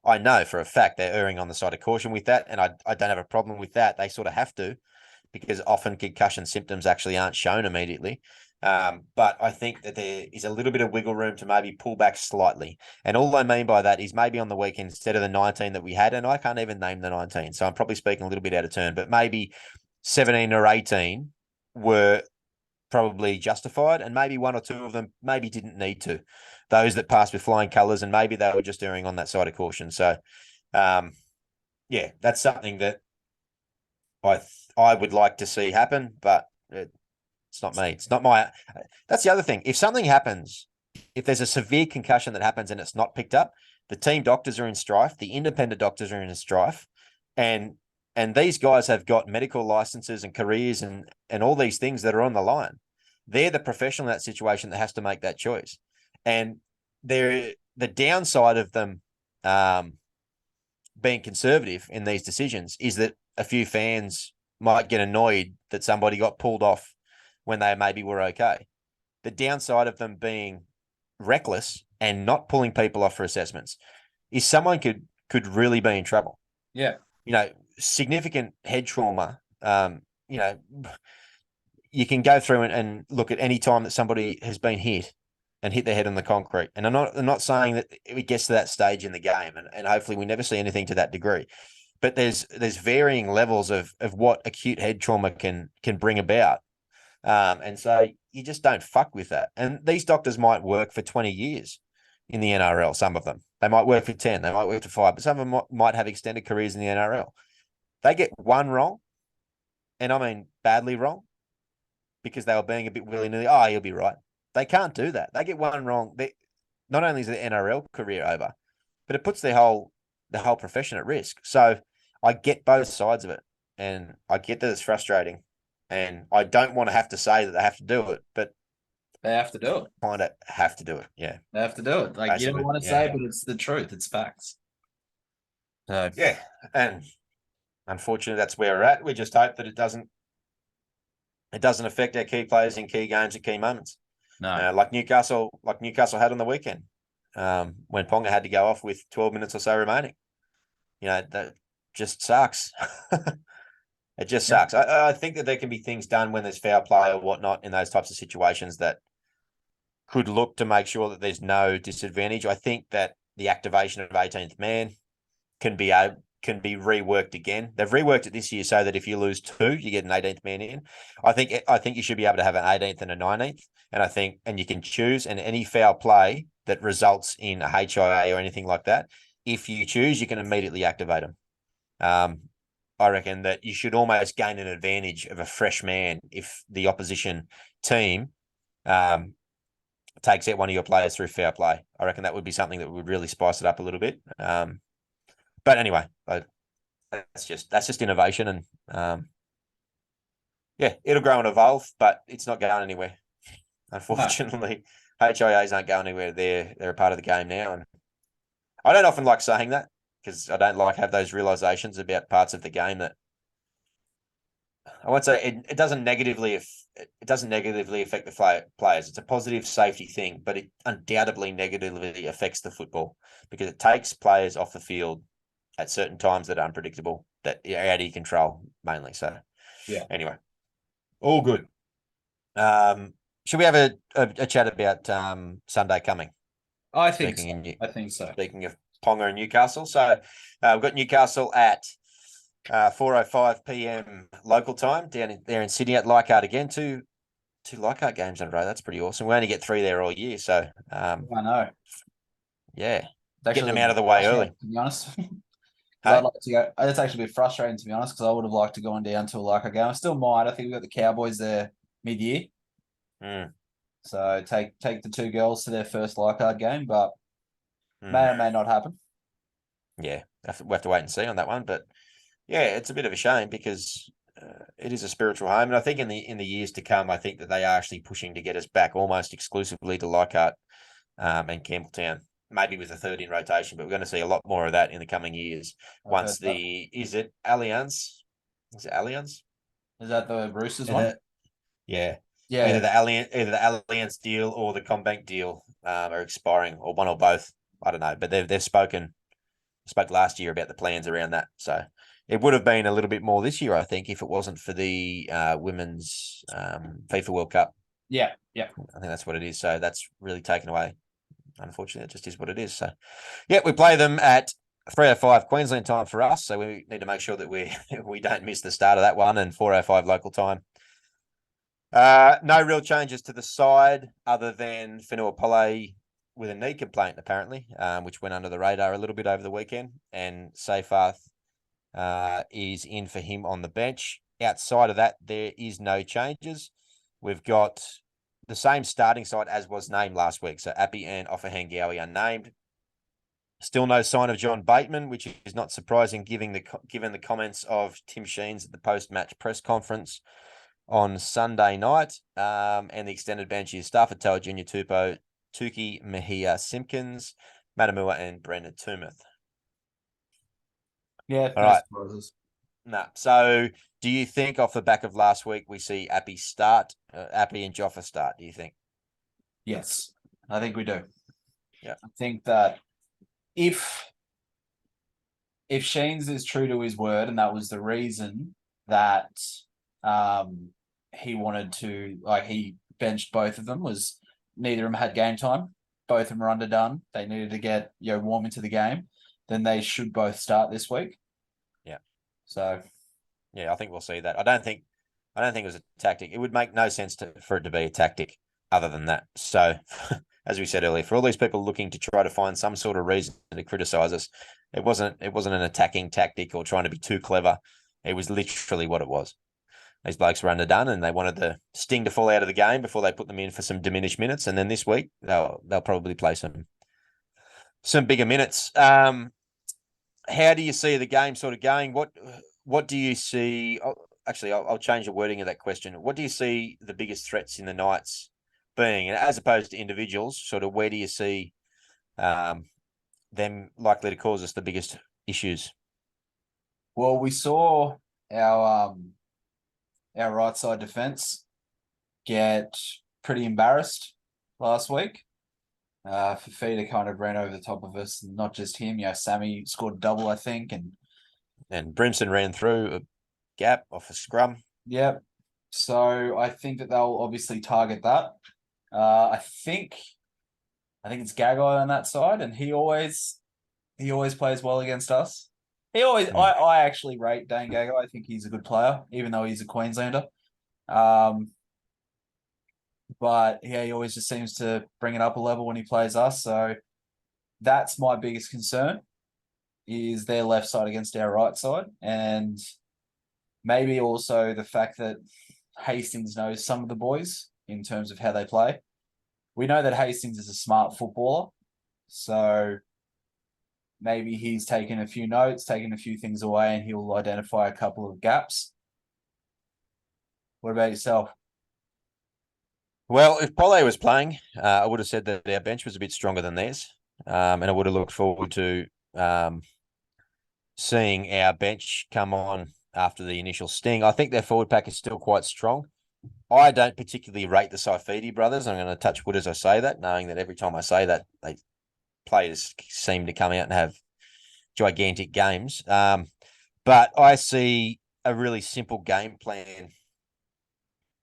I know for a fact they're erring on the side of caution with that, and I don't have a problem with that. They sort of have to, because often concussion symptoms actually aren't shown immediately. But I think that there is a little bit of wiggle room to maybe pull back slightly. And all I mean by that is maybe on the weekend, instead of the 19 that we had, and I can't even name the 19, so I'm probably speaking a little bit out of turn, but maybe 17 or 18 were probably justified, and maybe 1 or 2 of them maybe didn't need to. Those that passed with flying colours, and maybe they were just erring on that side of caution. So, that's something that I would like to see happen, but it's not me. It's not my. That's the other thing. If something happens, if there's a severe concussion that happens and it's not picked up, The team doctors are in strife. The independent doctors are in strife, and these guys have got medical licenses and careers and all these things that are on the line. They're the professional in that situation that has to make that choice, and they're the downside of them being conservative in these decisions is that a few fans might get annoyed that somebody got pulled off when they maybe were okay. The downside of them being reckless and not pulling people off for assessments is someone could really be in trouble. Yeah. Significant head trauma. You can go through and look at any time that somebody has been hit and hit their head on the concrete. And I'm not saying that it gets to that stage in the game, and hopefully we never see anything to that degree. But there's varying levels of what acute head trauma can bring about. And so you just don't fuck with that. And these doctors might work for 20 years in the NRL, some of them. They might work for 10, they might work for 5, but some of them might have extended careers in the NRL. They get one wrong, and I mean badly wrong, because they were being a bit willy-nilly. Oh, he'll be right. They can't do that. They get one wrong. Not only is their NRL career over, but it puts the whole profession at risk. So I get both sides of it, and I get that it's frustrating, and I don't want to have to say that they have to do it, but they have to do it. Kind of have to do it. Yeah, they have to do it. Like, basically, you don't want to say, but it's the truth. It's facts. So yeah, and unfortunately, that's where we're at. We just hope that it doesn't affect our key players in key games at key moments. No, like Newcastle had on the weekend, when Ponga had to go off with 12 minutes or so remaining. That just sucks. It just sucks. I think that there can be things done when there's foul play or whatnot in those types of situations that could look to make sure that there's no disadvantage. I think that the activation of 18th man can be reworked again. They've reworked it this year so that if you lose 2, you get an 18th man in. I think you should be able to have an 18th and a 19th, and you can choose, and any foul play that results in a HIA or anything like that, if you choose, you can immediately activate them. I reckon that you should almost gain an advantage of a fresh man if the opposition team takes out one of your players through foul play. I reckon that would be something that would really spice it up a little bit. But anyway, that's just innovation, and it'll grow and evolve, but it's not going anywhere. Unfortunately, no. HIAs aren't going anywhere. They're a part of the game now, and I don't often like saying that because I don't like have those realizations about parts of the game that I won't say it doesn't negatively affect the players. It's a positive safety thing, but it undoubtedly negatively affects the football because it takes players off the field at certain times that are unpredictable, that are out of your control mainly. So anyway, all good. Should we have a chat about Sunday coming? I think so. Speaking of Ponga and Newcastle, so we've got Newcastle at 4:05 p.m. local time down there in Sydney at Leichhardt again. Two Leichhardt games in a row. That's pretty awesome. We only get 3 there all year, so I know. Yeah, getting them out of the way early. To be honest, I'd like to go. It's actually a bit frustrating, to be honest, because I would have liked to go on down to a Leichhardt game. I still might. I think we've got the Cowboys there mid-year. So take the 2 girls to their first Leichhardt game, but may or may not happen. Yeah, we have to wait and see on that one, but yeah, it's a bit of a shame because it is a spiritual home, and I think in the years to come, I think that they are actually pushing to get us back almost exclusively to Leichhardt and Campbelltown, maybe with a 3rd in rotation, but we're going to see a lot more of that in the coming years. Is it Allianz? Is it Allianz? Is that the Roosters one? Yeah. Either the Allianz deal or the CommBank deal are expiring, or one or both. I don't know, but they've spoke last year about the plans around that. So it would have been a little bit more this year, I think, if it wasn't for the women's FIFA World Cup. Yeah. I think that's what it is. So that's really taken away. Unfortunately, it just is what it is. So yeah, we play them at 3:05 Queensland time for us. So we need to make sure that we don't miss the start of that one, and 4:05 local time. No real changes to the side other than Whenua Pole with a knee complaint, apparently, which went under the radar a little bit over the weekend. And Seyfarth is in for him on the bench. Outside of that, there is no changes. We've got the same starting side as was named last week. So Appy and Offahangawi are named. Still no sign of John Bateman, which is not surprising given the comments of Tim Sheens at the post-match press conference on Sunday night. And the extended bench is Stafford Toa Junior Tupou, Tuki Mahia Simpkins, Matamua, and Brendan Tumeth. Yeah, All no right. surprises. No. So do you think off the back of last week we see Appy and Joffa start, do you think? Yes, I think we do. Yeah. I think that if Sheens is true to his word, and that was the reason that he wanted to, he benched both of them, was neither of them had game time. Both of them were underdone. They needed to get warm into the game. Then they should both start this week. Yeah. So yeah, I think we'll see that. I don't think it was a tactic. It would make no sense for it to be a tactic other than that. So, as we said earlier, for all these people looking to try to find some sort of reason to criticize us, it wasn't an attacking tactic or trying to be too clever. It was literally what it was. These blokes were underdone and they wanted the sting to fall out of the game before they put them in for some diminished minutes. And then this week they'll probably play some bigger minutes. How do you see the game sort of going? What do you see? Actually, I'll change the wording of that question. What do you see the biggest threats in the Knights being, and as opposed to individuals? Sort of where do you see them likely to cause us the biggest issues? well, we saw our right side defense get pretty embarrassed last week. Fafita kind of ran over the top of us, not just him. Sammy scored a double, I think, and Brimson ran through a gap off a scrum. Yep. So I think that they'll obviously target that. I think it's Gagai on that side, and he always plays well against us. I actually rate Dane Gagai. I think he's a good player, even though he's a Queenslander. But yeah, he always just seems to bring it up a level when he plays us. So that's my biggest concern, is their left side against our right side. And maybe also the fact that Hastings knows some of the boys in terms of how they play. We know that Hastings is a smart footballer. So maybe he's taken a few notes, taken a few things away, and he'll identify a couple of gaps. What about yourself? Well, if Pole was playing, I would have said that our bench was a bit stronger than theirs. And I would have looked forward to seeing our bench come on after the initial sting. I think their forward pack is still quite strong. I don't particularly rate the Saifidi brothers. I'm going to touch wood as I say that, knowing that every time I say that, players seem to come out and have gigantic games. But I see a really simple game plan,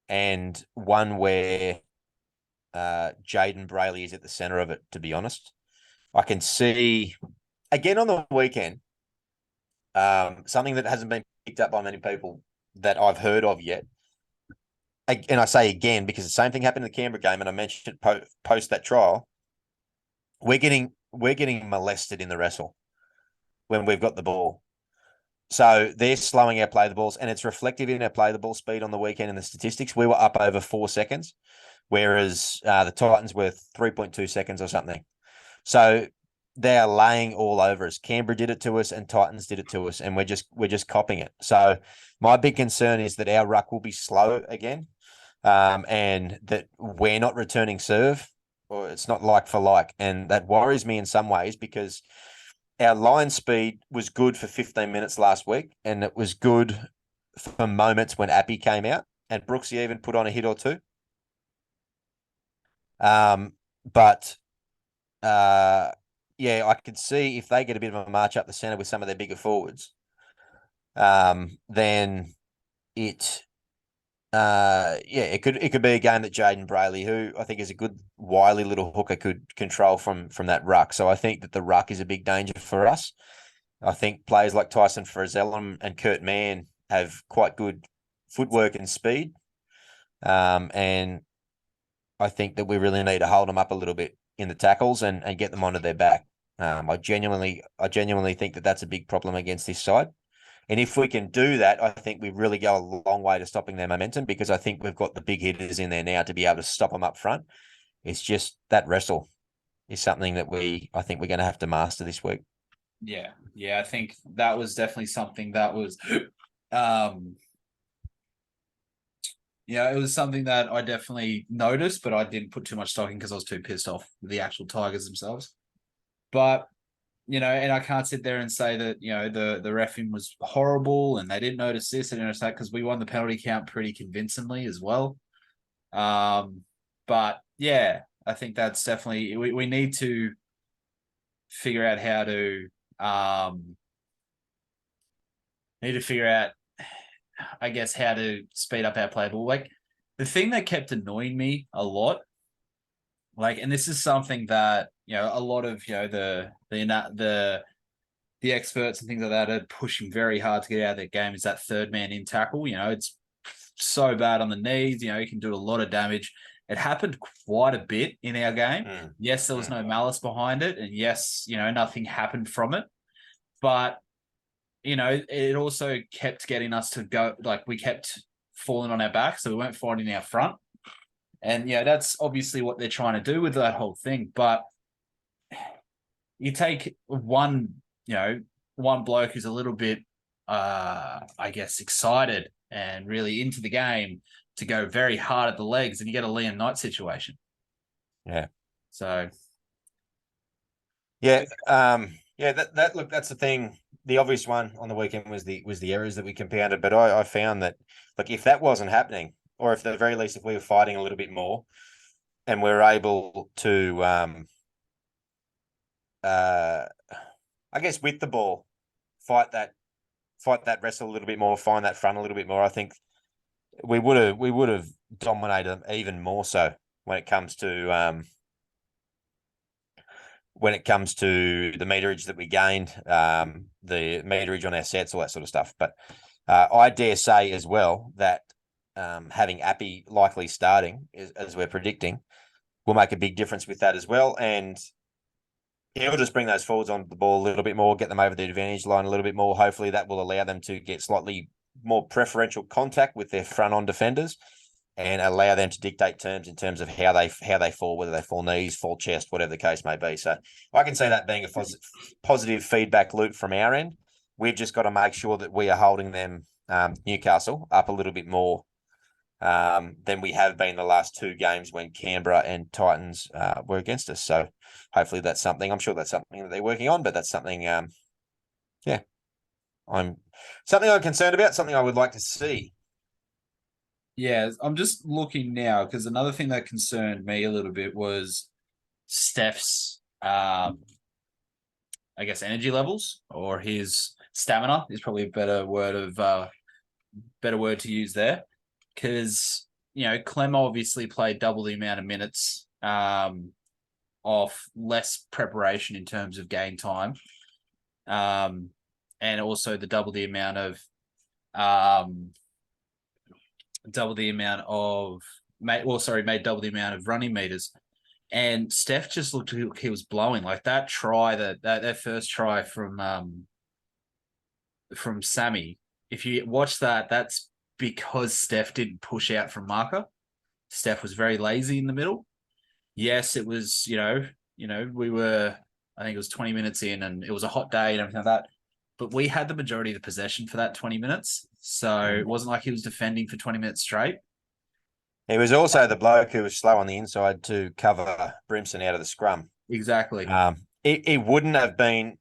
and one where Jaden Brayley is at the center of it, to be honest. I can see, again on the weekend, something that hasn't been picked up by many people that I've heard of yet. And I say again, because the same thing happened in the Canberra game, and I mentioned it post that trial. We're getting molested in the wrestle when we've got the ball. So they're slowing our play the balls, and it's reflective in our play the ball speed on the weekend in the statistics. We were up over 4 seconds, whereas the Titans were 3.2 seconds or something. So they are laying all over us. Canberra did it to us, and Titans did it to us, and we're just copying it. So my big concern is that our ruck will be slow again, and that we're not returning serve, or it's not like for like, and that worries me in some ways because our line speed was good for 15 minutes last week, and it was good for moments when Appy came out, and Brooksy even put on a hit or two. But yeah, I could see if they get a bit of a march up the center with some of their bigger forwards, then it could be a game that Jaden Brayley, who I think is a good wily little hooker, could control from that ruck. So I think that the ruck is a big danger for us. I think players like Tyson Frizzell and Kurt Mann have quite good footwork and speed, and I think that we really need to hold them up a little bit in the tackles and get them onto their back. I genuinely think that that's a big problem against this side. And if we can do that, I think we really go a long way to stopping their momentum, because I think we've got the big hitters in there now to be able to stop them up front. It's just that wrestle is something that I think we're going to have to master this week. Yeah, I think that was definitely something that was, it was something that I definitely noticed, but I didn't put too much stock in because I was too pissed off with the actual Tigers themselves. But and I can't sit there and say that the reffing was horrible and they didn't notice this and notice that, because we won the penalty count pretty convincingly as well. But yeah, I think that's definitely we need to figure out how to I guess, how to speed up our play. But like the thing that kept annoying me a lot, and this is something that a lot of the experts and things like that are pushing very hard to get out of their game, is that third man in tackle. It's so bad on the knees. It can do a lot of damage. It happened quite a bit in our game. Yes, there was no malice behind it, and yes, nothing happened from it. But it also kept getting us to go, we kept falling on our back, so we weren't fighting our front. And that's obviously what they're trying to do with that whole thing. But you take one bloke who's a little bit, I guess, excited and really into the game to go very hard at the legs, and you get a Liam Knight situation. Yeah. So. Yeah. Look, that's the thing. The obvious one on the weekend was the errors that we compounded. But I found that, if that wasn't happening, or if at the very least, if we were fighting a little bit more and we were able to, I guess with the ball, fight that wrestle a little bit more, find that front a little bit more, I think we would have dominated them even more so when it comes to the meterage that we gained, the meterage on our sets, all that sort of stuff. But I dare say as well that having Appy likely starting, as we're predicting, will make a big difference with that as well. And he'll just bring those forwards onto the ball a little bit more, get them over the advantage line a little bit more. Hopefully that will allow them to get slightly more preferential contact with their front-on defenders and allow them to dictate terms in terms of how they fall, whether they fall knees, fall chest, whatever the case may be. So I can see that being a positive feedback loop from our end. We've just got to make sure that we are holding them, Newcastle, up a little bit more than we have been the last two games when Canberra and Titans were against us. So hopefully that's something. I'm sure that's something that they're working on, but that's something, I'm concerned about, something I would like to see. Yeah, I'm just looking now, because another thing that concerned me a little bit was Steph's, I guess, energy levels, or his stamina is probably a better word to use there. Because, Clem obviously played double the amount of minutes off less preparation in terms of game time. And also the double the amount of made double the amount of running meters. And Steph just looked like he was blowing. Like that try, that first try from Sammy. If you watch that, that's because Steph didn't push out from marker. Steph was very lazy in the middle. Yes, it was, we were, I think it was 20 minutes in and it was a hot day and everything like that. But we had the majority of the possession for that 20 minutes. So it wasn't like he was defending for 20 minutes straight. He was also the bloke who was slow on the inside to cover Brimson out of the scrum. Exactly. It wouldn't have been,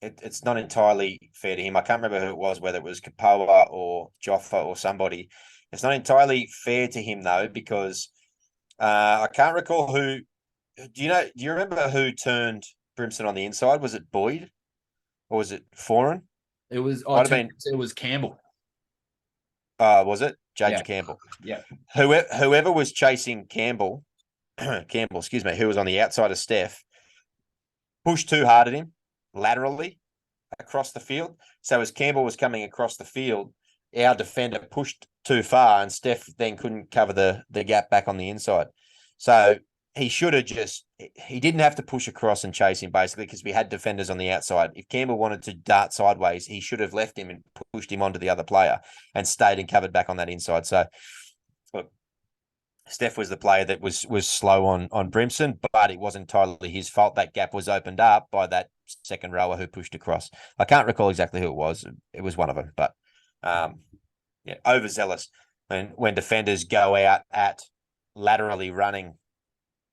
it's not entirely fair to him. I can't remember who it was, whether it was Kapoa or Joffa or somebody. It's not entirely fair to him, though, because I can't recall who. Do you remember who turned Brimson on the inside? Was it Boyd or was it Foran? It was, it was Campbell. Was it James Campbell? Yeah. Whoever was chasing Campbell, excuse me, who was on the outside of Steph, pushed too hard at him laterally across the field. So as Campbell was coming across the field, our defender pushed too far and Steph then couldn't cover the gap back on the inside. So he should have he didn't have to push across and chase him, basically, because we had defenders on the outside. If Campbell wanted to dart sideways, he should have left him and pushed him onto the other player and stayed and covered back on that inside. So look, Steph was the player that was slow on Brimson, but it wasn't entirely his fault. That gap was opened up by that second rower who pushed across. I can't recall exactly who it was. It was one of them, but yeah, overzealous. And when defenders go out at laterally running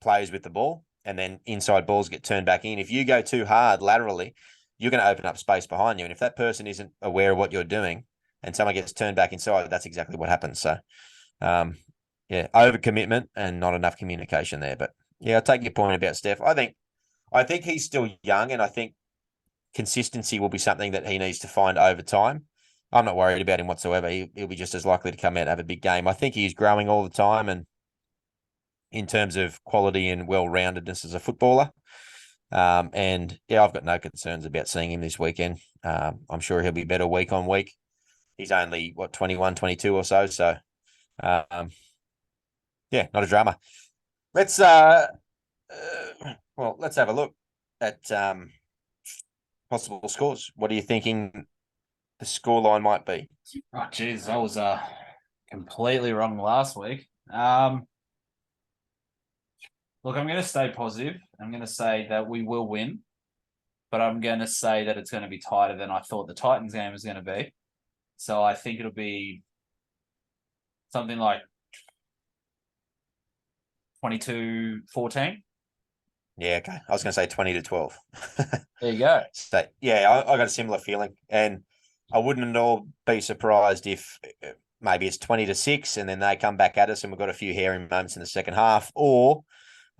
players with the ball, and then inside balls get turned back in. If you go too hard laterally, you're going to open up space behind you. And if that person isn't aware of what you're doing and someone gets turned back inside, that's exactly what happens. So, yeah, overcommitment and not enough communication there. But yeah, I take your point about Steph. I think he's still young, and I think consistency will be something that he needs to find over time. I'm not worried about him whatsoever. He'll be just as likely to come out and have a big game. I think he's growing all the time, and in terms of quality and well-roundedness as a footballer. And yeah, I've got no concerns about seeing him this weekend. I'm sure he'll be better week on week. He's only 21, 22 or so. So, yeah, not a drama. Let's let's have a look at possible scores. What are you thinking the scoreline might be? Oh, geez, I was completely wrong last week. Look, I'm going to stay positive. I'm going to say that we will win, but I'm going to say that it's going to be tighter than I thought the Titans game was going to be. So I think it'll be something like 22-14. Yeah, okay. I was going to say 20-12. There you go. So, yeah, I got a similar feeling. And I wouldn't at all be surprised if maybe it's 20-6 and then they come back at us and we've got a few hairy moments in the second half. Or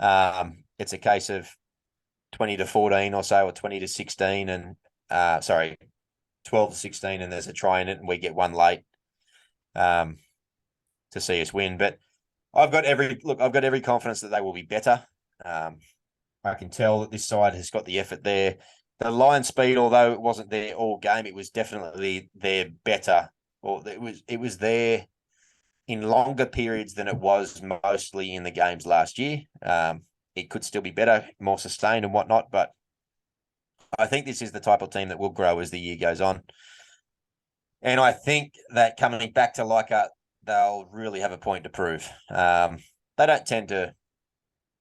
it's a case of 20-14 or so, or 20-16 and 12-16, and there's a try in it and we get one late to see us win. But I've got every confidence that they will be better. I can tell that this side has got the effort there. The line speed, although it wasn't there all game, it was definitely there better. Or it was there in longer periods than it was mostly in the games last year. It could still be better, more sustained and whatnot, but I think this is the type of team that will grow as the year goes on. And I think that coming back to Leichhardt, they'll really have a point to prove. They don't tend to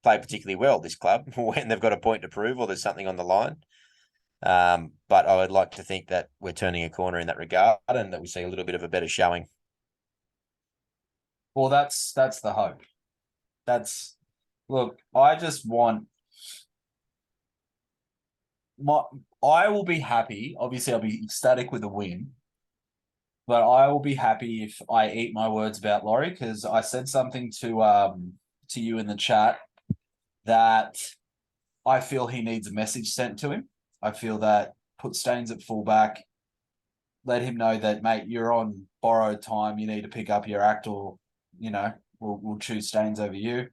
play particularly well, this club, when they've got a point to prove or there's something on the line. But I would like to think that we're turning a corner in that regard and that we see a little bit of a better showing. Well, that's the hope. Look, I just want I will be happy. Obviously, I'll be ecstatic with a win, but I will be happy if I eat my words about Laurie, because I said something to you in the chat that I feel he needs a message sent to him. I feel that put Staines at fullback, let him know that, mate, you're on borrowed time. You need to pick up your act, or we'll choose Staines over you.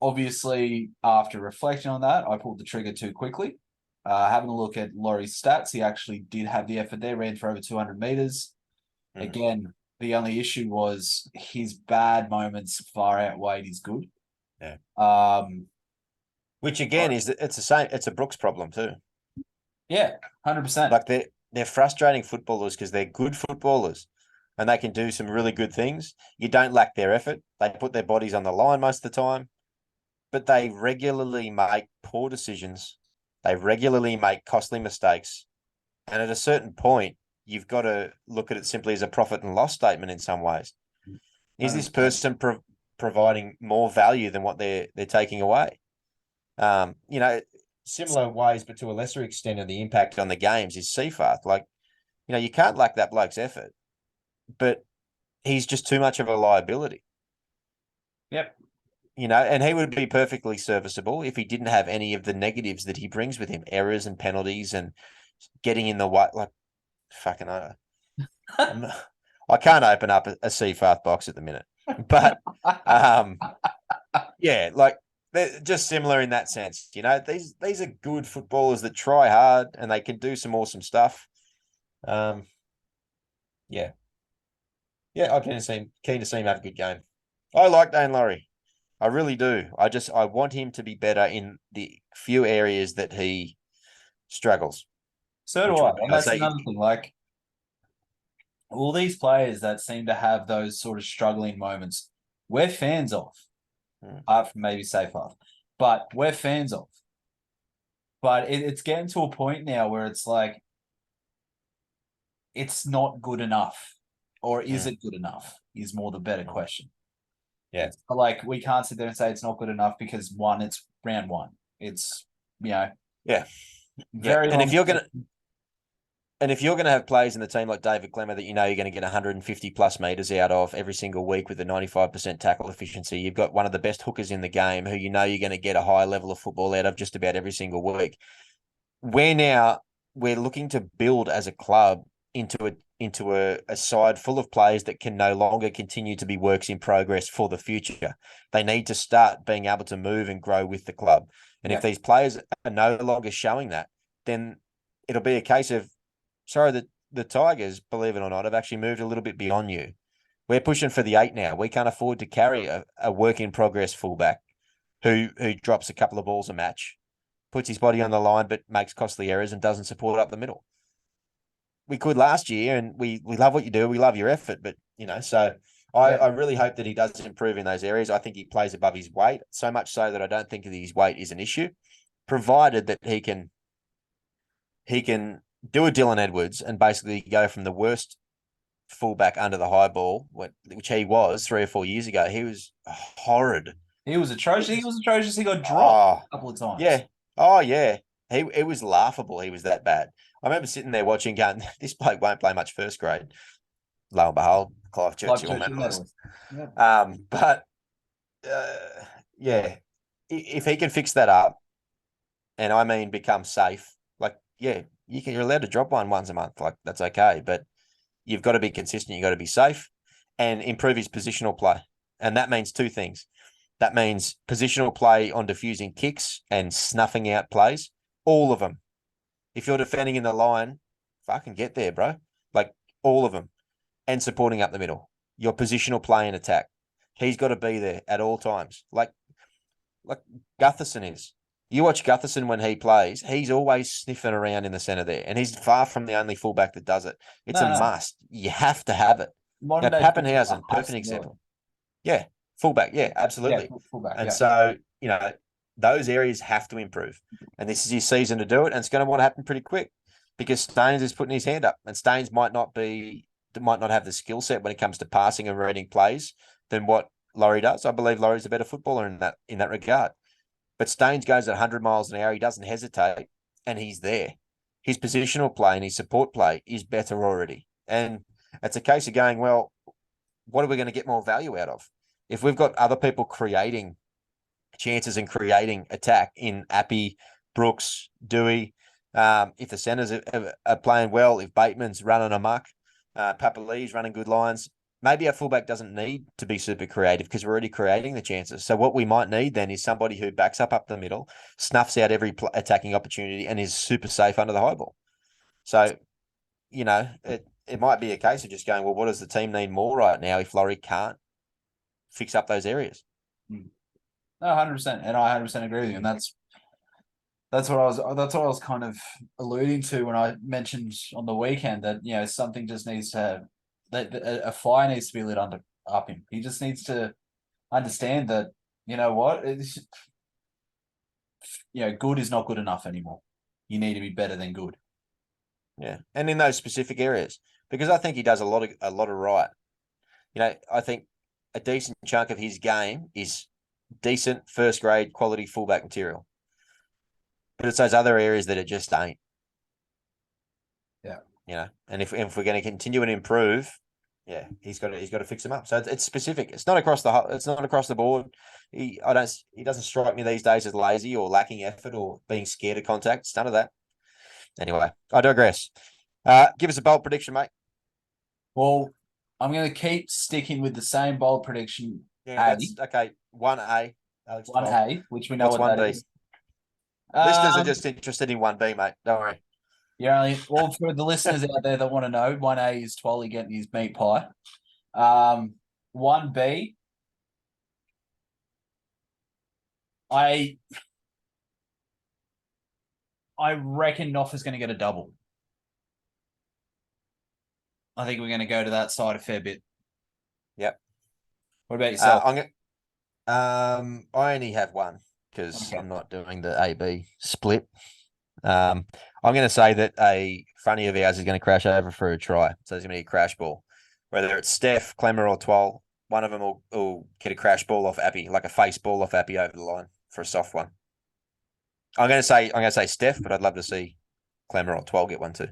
Obviously, after reflecting on that, I pulled the trigger too quickly. Having a look at Laurie's stats, he actually did have the effort there, ran for over 200 meters. Again, the only issue was his bad moments far outweighed his good. Yeah. Which again it's the same. It's a Brooks problem too. Yeah, 100%. Like they're frustrating footballers because they're good footballers and they can do some really good things. You don't lack their effort. They put their bodies on the line most of the time, but they regularly make poor decisions. They regularly make costly mistakes. And at a certain point, you've got to look at it simply as a profit and loss statement in some ways. Is this person providing more value than what they're taking away? Similar ways, but to a lesser extent of the impact on the games is Seafarth. Like, you can't lack that bloke's effort, but he's just too much of a liability. Yep. And he would be perfectly serviceable if he didn't have any of the negatives that he brings with him, errors and penalties and getting in the way. Like, fucking, I can't open up a Seafarth box at the minute, but yeah, like they're just similar in that sense. These are good footballers that try hard and they can do some awesome stuff. Yeah, I'm keen to see him have a good game. I like Dane Laurie. I really do. I want him to be better in the few areas that he struggles. So do I. And that's another thing. Like, all these players that seem to have those sort of struggling moments, we're fans of, Mm. apart from maybe Safe Path, but we're fans of. But it's getting to a point now where it's like, it's not good enough. Or is it good enough? Is more the better question. Yeah. It's like, we can't sit there and say it's not good enough because one, it's round one. It's, Yeah. very And long. if you're gonna have players in the team like David Clemmer that you know you're going to get 150 plus meters out of every single week with a 95% tackle efficiency, you've got one of the best hookers in the game who you know you're going to get a high level of football out of just about every single week. We're looking to build as a club into a side full of players that can no longer continue to be works in progress for the future. They need to start being able to move and grow with the club. And if these players are no longer showing that, then it'll be a case of, sorry, the Tigers, believe it or not, have actually moved a little bit beyond you. We're pushing for the 8 now. We can't afford to carry a work in progress fullback who drops a couple of balls a match, puts his body on the line, but makes costly errors and doesn't support up the middle. We could last year, and we love what you do. We love your effort, but so I really hope that he does improve in those areas. I think he plays above his weight, so much so that I don't think that his weight is an issue, provided that he can do a Dylan Edwards and basically go from the worst fullback under the high ball, which he was 3 or 4 years ago. He was horrid. He was atrocious. He was atrocious. He got dropped a couple of times. Yeah. Oh, yeah. It was laughable. He was that bad. I remember sitting there watching, going, this bloke won't play much first grade. Lo and behold, Clive Churchill medalist. But yeah, if he can fix that up, and I mean become safe, like, yeah, you're allowed to drop one once a month. Like, that's okay. But you've got to be consistent. You've got to be safe and improve his positional play. And that means two things. That means positional play on diffusing kicks and snuffing out plays, all of them. If you're defending in the line, fucking get there, bro. Like, all of them. And supporting up the middle. Your positional play and attack. He's got to be there at all times. Like Gutherson is. You watch Gutherson when he plays, he's always sniffing around in the centre there. And he's far from the only fullback that does it. It's a must. You have to have it. Now, Pappenhausen, perfect example. Yeah, fullback. Yeah, absolutely. Yeah, fullback. And so, those areas have to improve. And this is his season to do it. And it's going to want to happen pretty quick because Staines is putting his hand up. And Staines might not have the skill set when it comes to passing and reading plays than what Laurie does. I believe Laurie's a better footballer in that regard. But Staines goes at 100 miles an hour. He doesn't hesitate, and he's there. His positional play and his support play is better already. And it's a case of going, well, what are we going to get more value out of? If we've got other people creating chances and creating attack in Appy, Brooks, Dewey, if the centres are playing well, if Bateman's running amok, Papali's running good lines, maybe our fullback doesn't need to be super creative because we're already creating the chances. So what we might need then is somebody who backs up the middle, snuffs out every attacking opportunity, and is super safe under the high ball. So, it might be a case of just going, well, what does the team need more right now if Laurie can't fix up those areas? No, 100%, and I 100% agree with you. And that's what I was kind of alluding to when I mentioned on the weekend that something just needs to a fire needs to be lit up him. He just needs to understand that what good is not good enough anymore. You need to be better than good. Yeah, and in those specific areas, because I think he does a lot of right. I think a decent chunk of his game is decent first grade quality fullback material, but it's those other areas that it just ain't. Yeah, and if we're going to continue and improve, yeah, he's got to fix them up. So it's specific. It's not across the board. He doesn't strike me these days as lazy or lacking effort or being scared of contact. It's none of that. Anyway, I digress. Give us a bold prediction, mate. Well, I'm going to keep sticking with the same bold prediction. Yeah, okay. 1A, Alex. 1A, which we know what's what 1B? that is. Listeners are just interested in 1B, mate. Don't worry. For the listeners out there that want to know, 1A is Twally getting his meat pie. 1B, I reckon Noffa's going to get a double. I think we're going to go to that side a fair bit. Yep. What about yourself? I only have one because Okay. I'm not doing the AB split. I'm going to say that a funny of ours is going to crash over for a try. So there's going to be a crash ball. Whether it's Steph, Clemmer, or Twal, one of them will get a crash ball off Appy, like a face ball off Appy over the line for a soft one. I'm going to say Steph, but I'd love to see Clemmer or Twal get one too.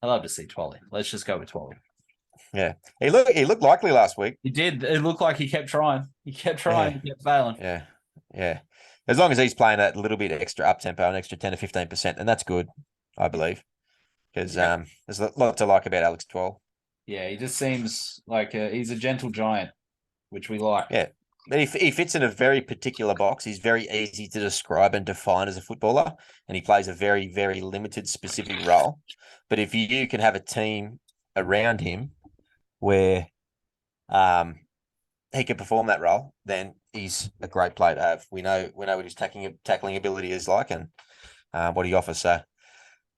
I love to see Twally. Let's just go with Twally. Yeah, he looked likely last week. He did. It looked like he kept trying. He kept trying. Yeah. He kept failing. Yeah. As long as he's playing a little bit extra up tempo, an extra 10 to 15%, and that's good, I believe. Because there's a lot to like about Alex Twal. Yeah, he just seems like he's a gentle giant, which we like. Yeah. But he fits in a very particular box. He's very easy to describe and define as a footballer, and he plays a very, very limited, specific role. But if you can have a team around him where he can perform that role, then he's a great player to have. We know what his tackling ability is like and what he offers. So,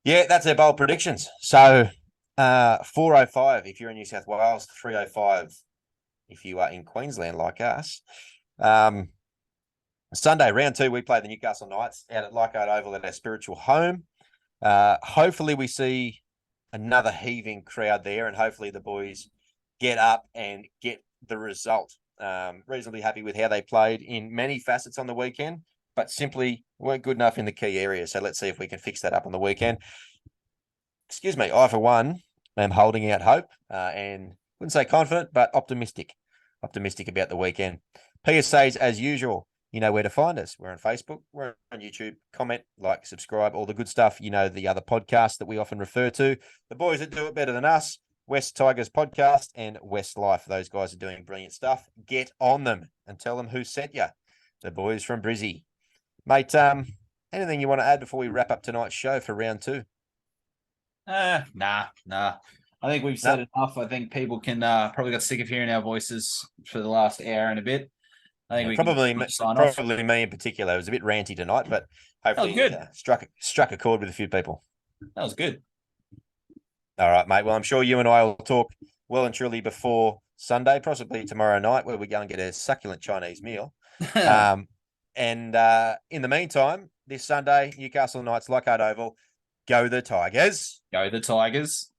yeah, that's our bold predictions. So, 405 if you're in New South Wales, 305 if you are in Queensland like us. Sunday, round 2, we play the Newcastle Knights out at Leichhardt Oval at our spiritual home. Hopefully we see another heaving crowd there, and hopefully the boys get up and get the result. Reasonably happy with how they played in many facets on the weekend, but simply weren't good enough in the key areas. So let's see if we can fix that up on the weekend. Excuse me, I, for one, am holding out hope and wouldn't say confident, but optimistic about the weekend. PSAs, as usual, you know where to find us. We're on Facebook, we're on YouTube. Comment, like, subscribe, all the good stuff. You know the other podcasts that we often refer to. The boys that do it better than us, West Tigers Podcast and West Life. Those guys are doing brilliant stuff. Get on them and tell them who sent you. The boys from Brizzy. Mate, anything you want to add before we wrap up tonight's show for round 2? Nah. I think we've said enough. I think people can probably got sick of hearing our voices for the last hour and a bit. I think we probably sign off. Probably me in particular. It was a bit ranty tonight, but hopefully good. Struck a chord with a few people. That was good. All right, mate. Well, I'm sure you and I will talk well and truly before Sunday, possibly tomorrow night, where we go and get a succulent Chinese meal. And in the meantime, this Sunday, Newcastle Knights, Leichhardt Oval, go the Tigers. Go the Tigers.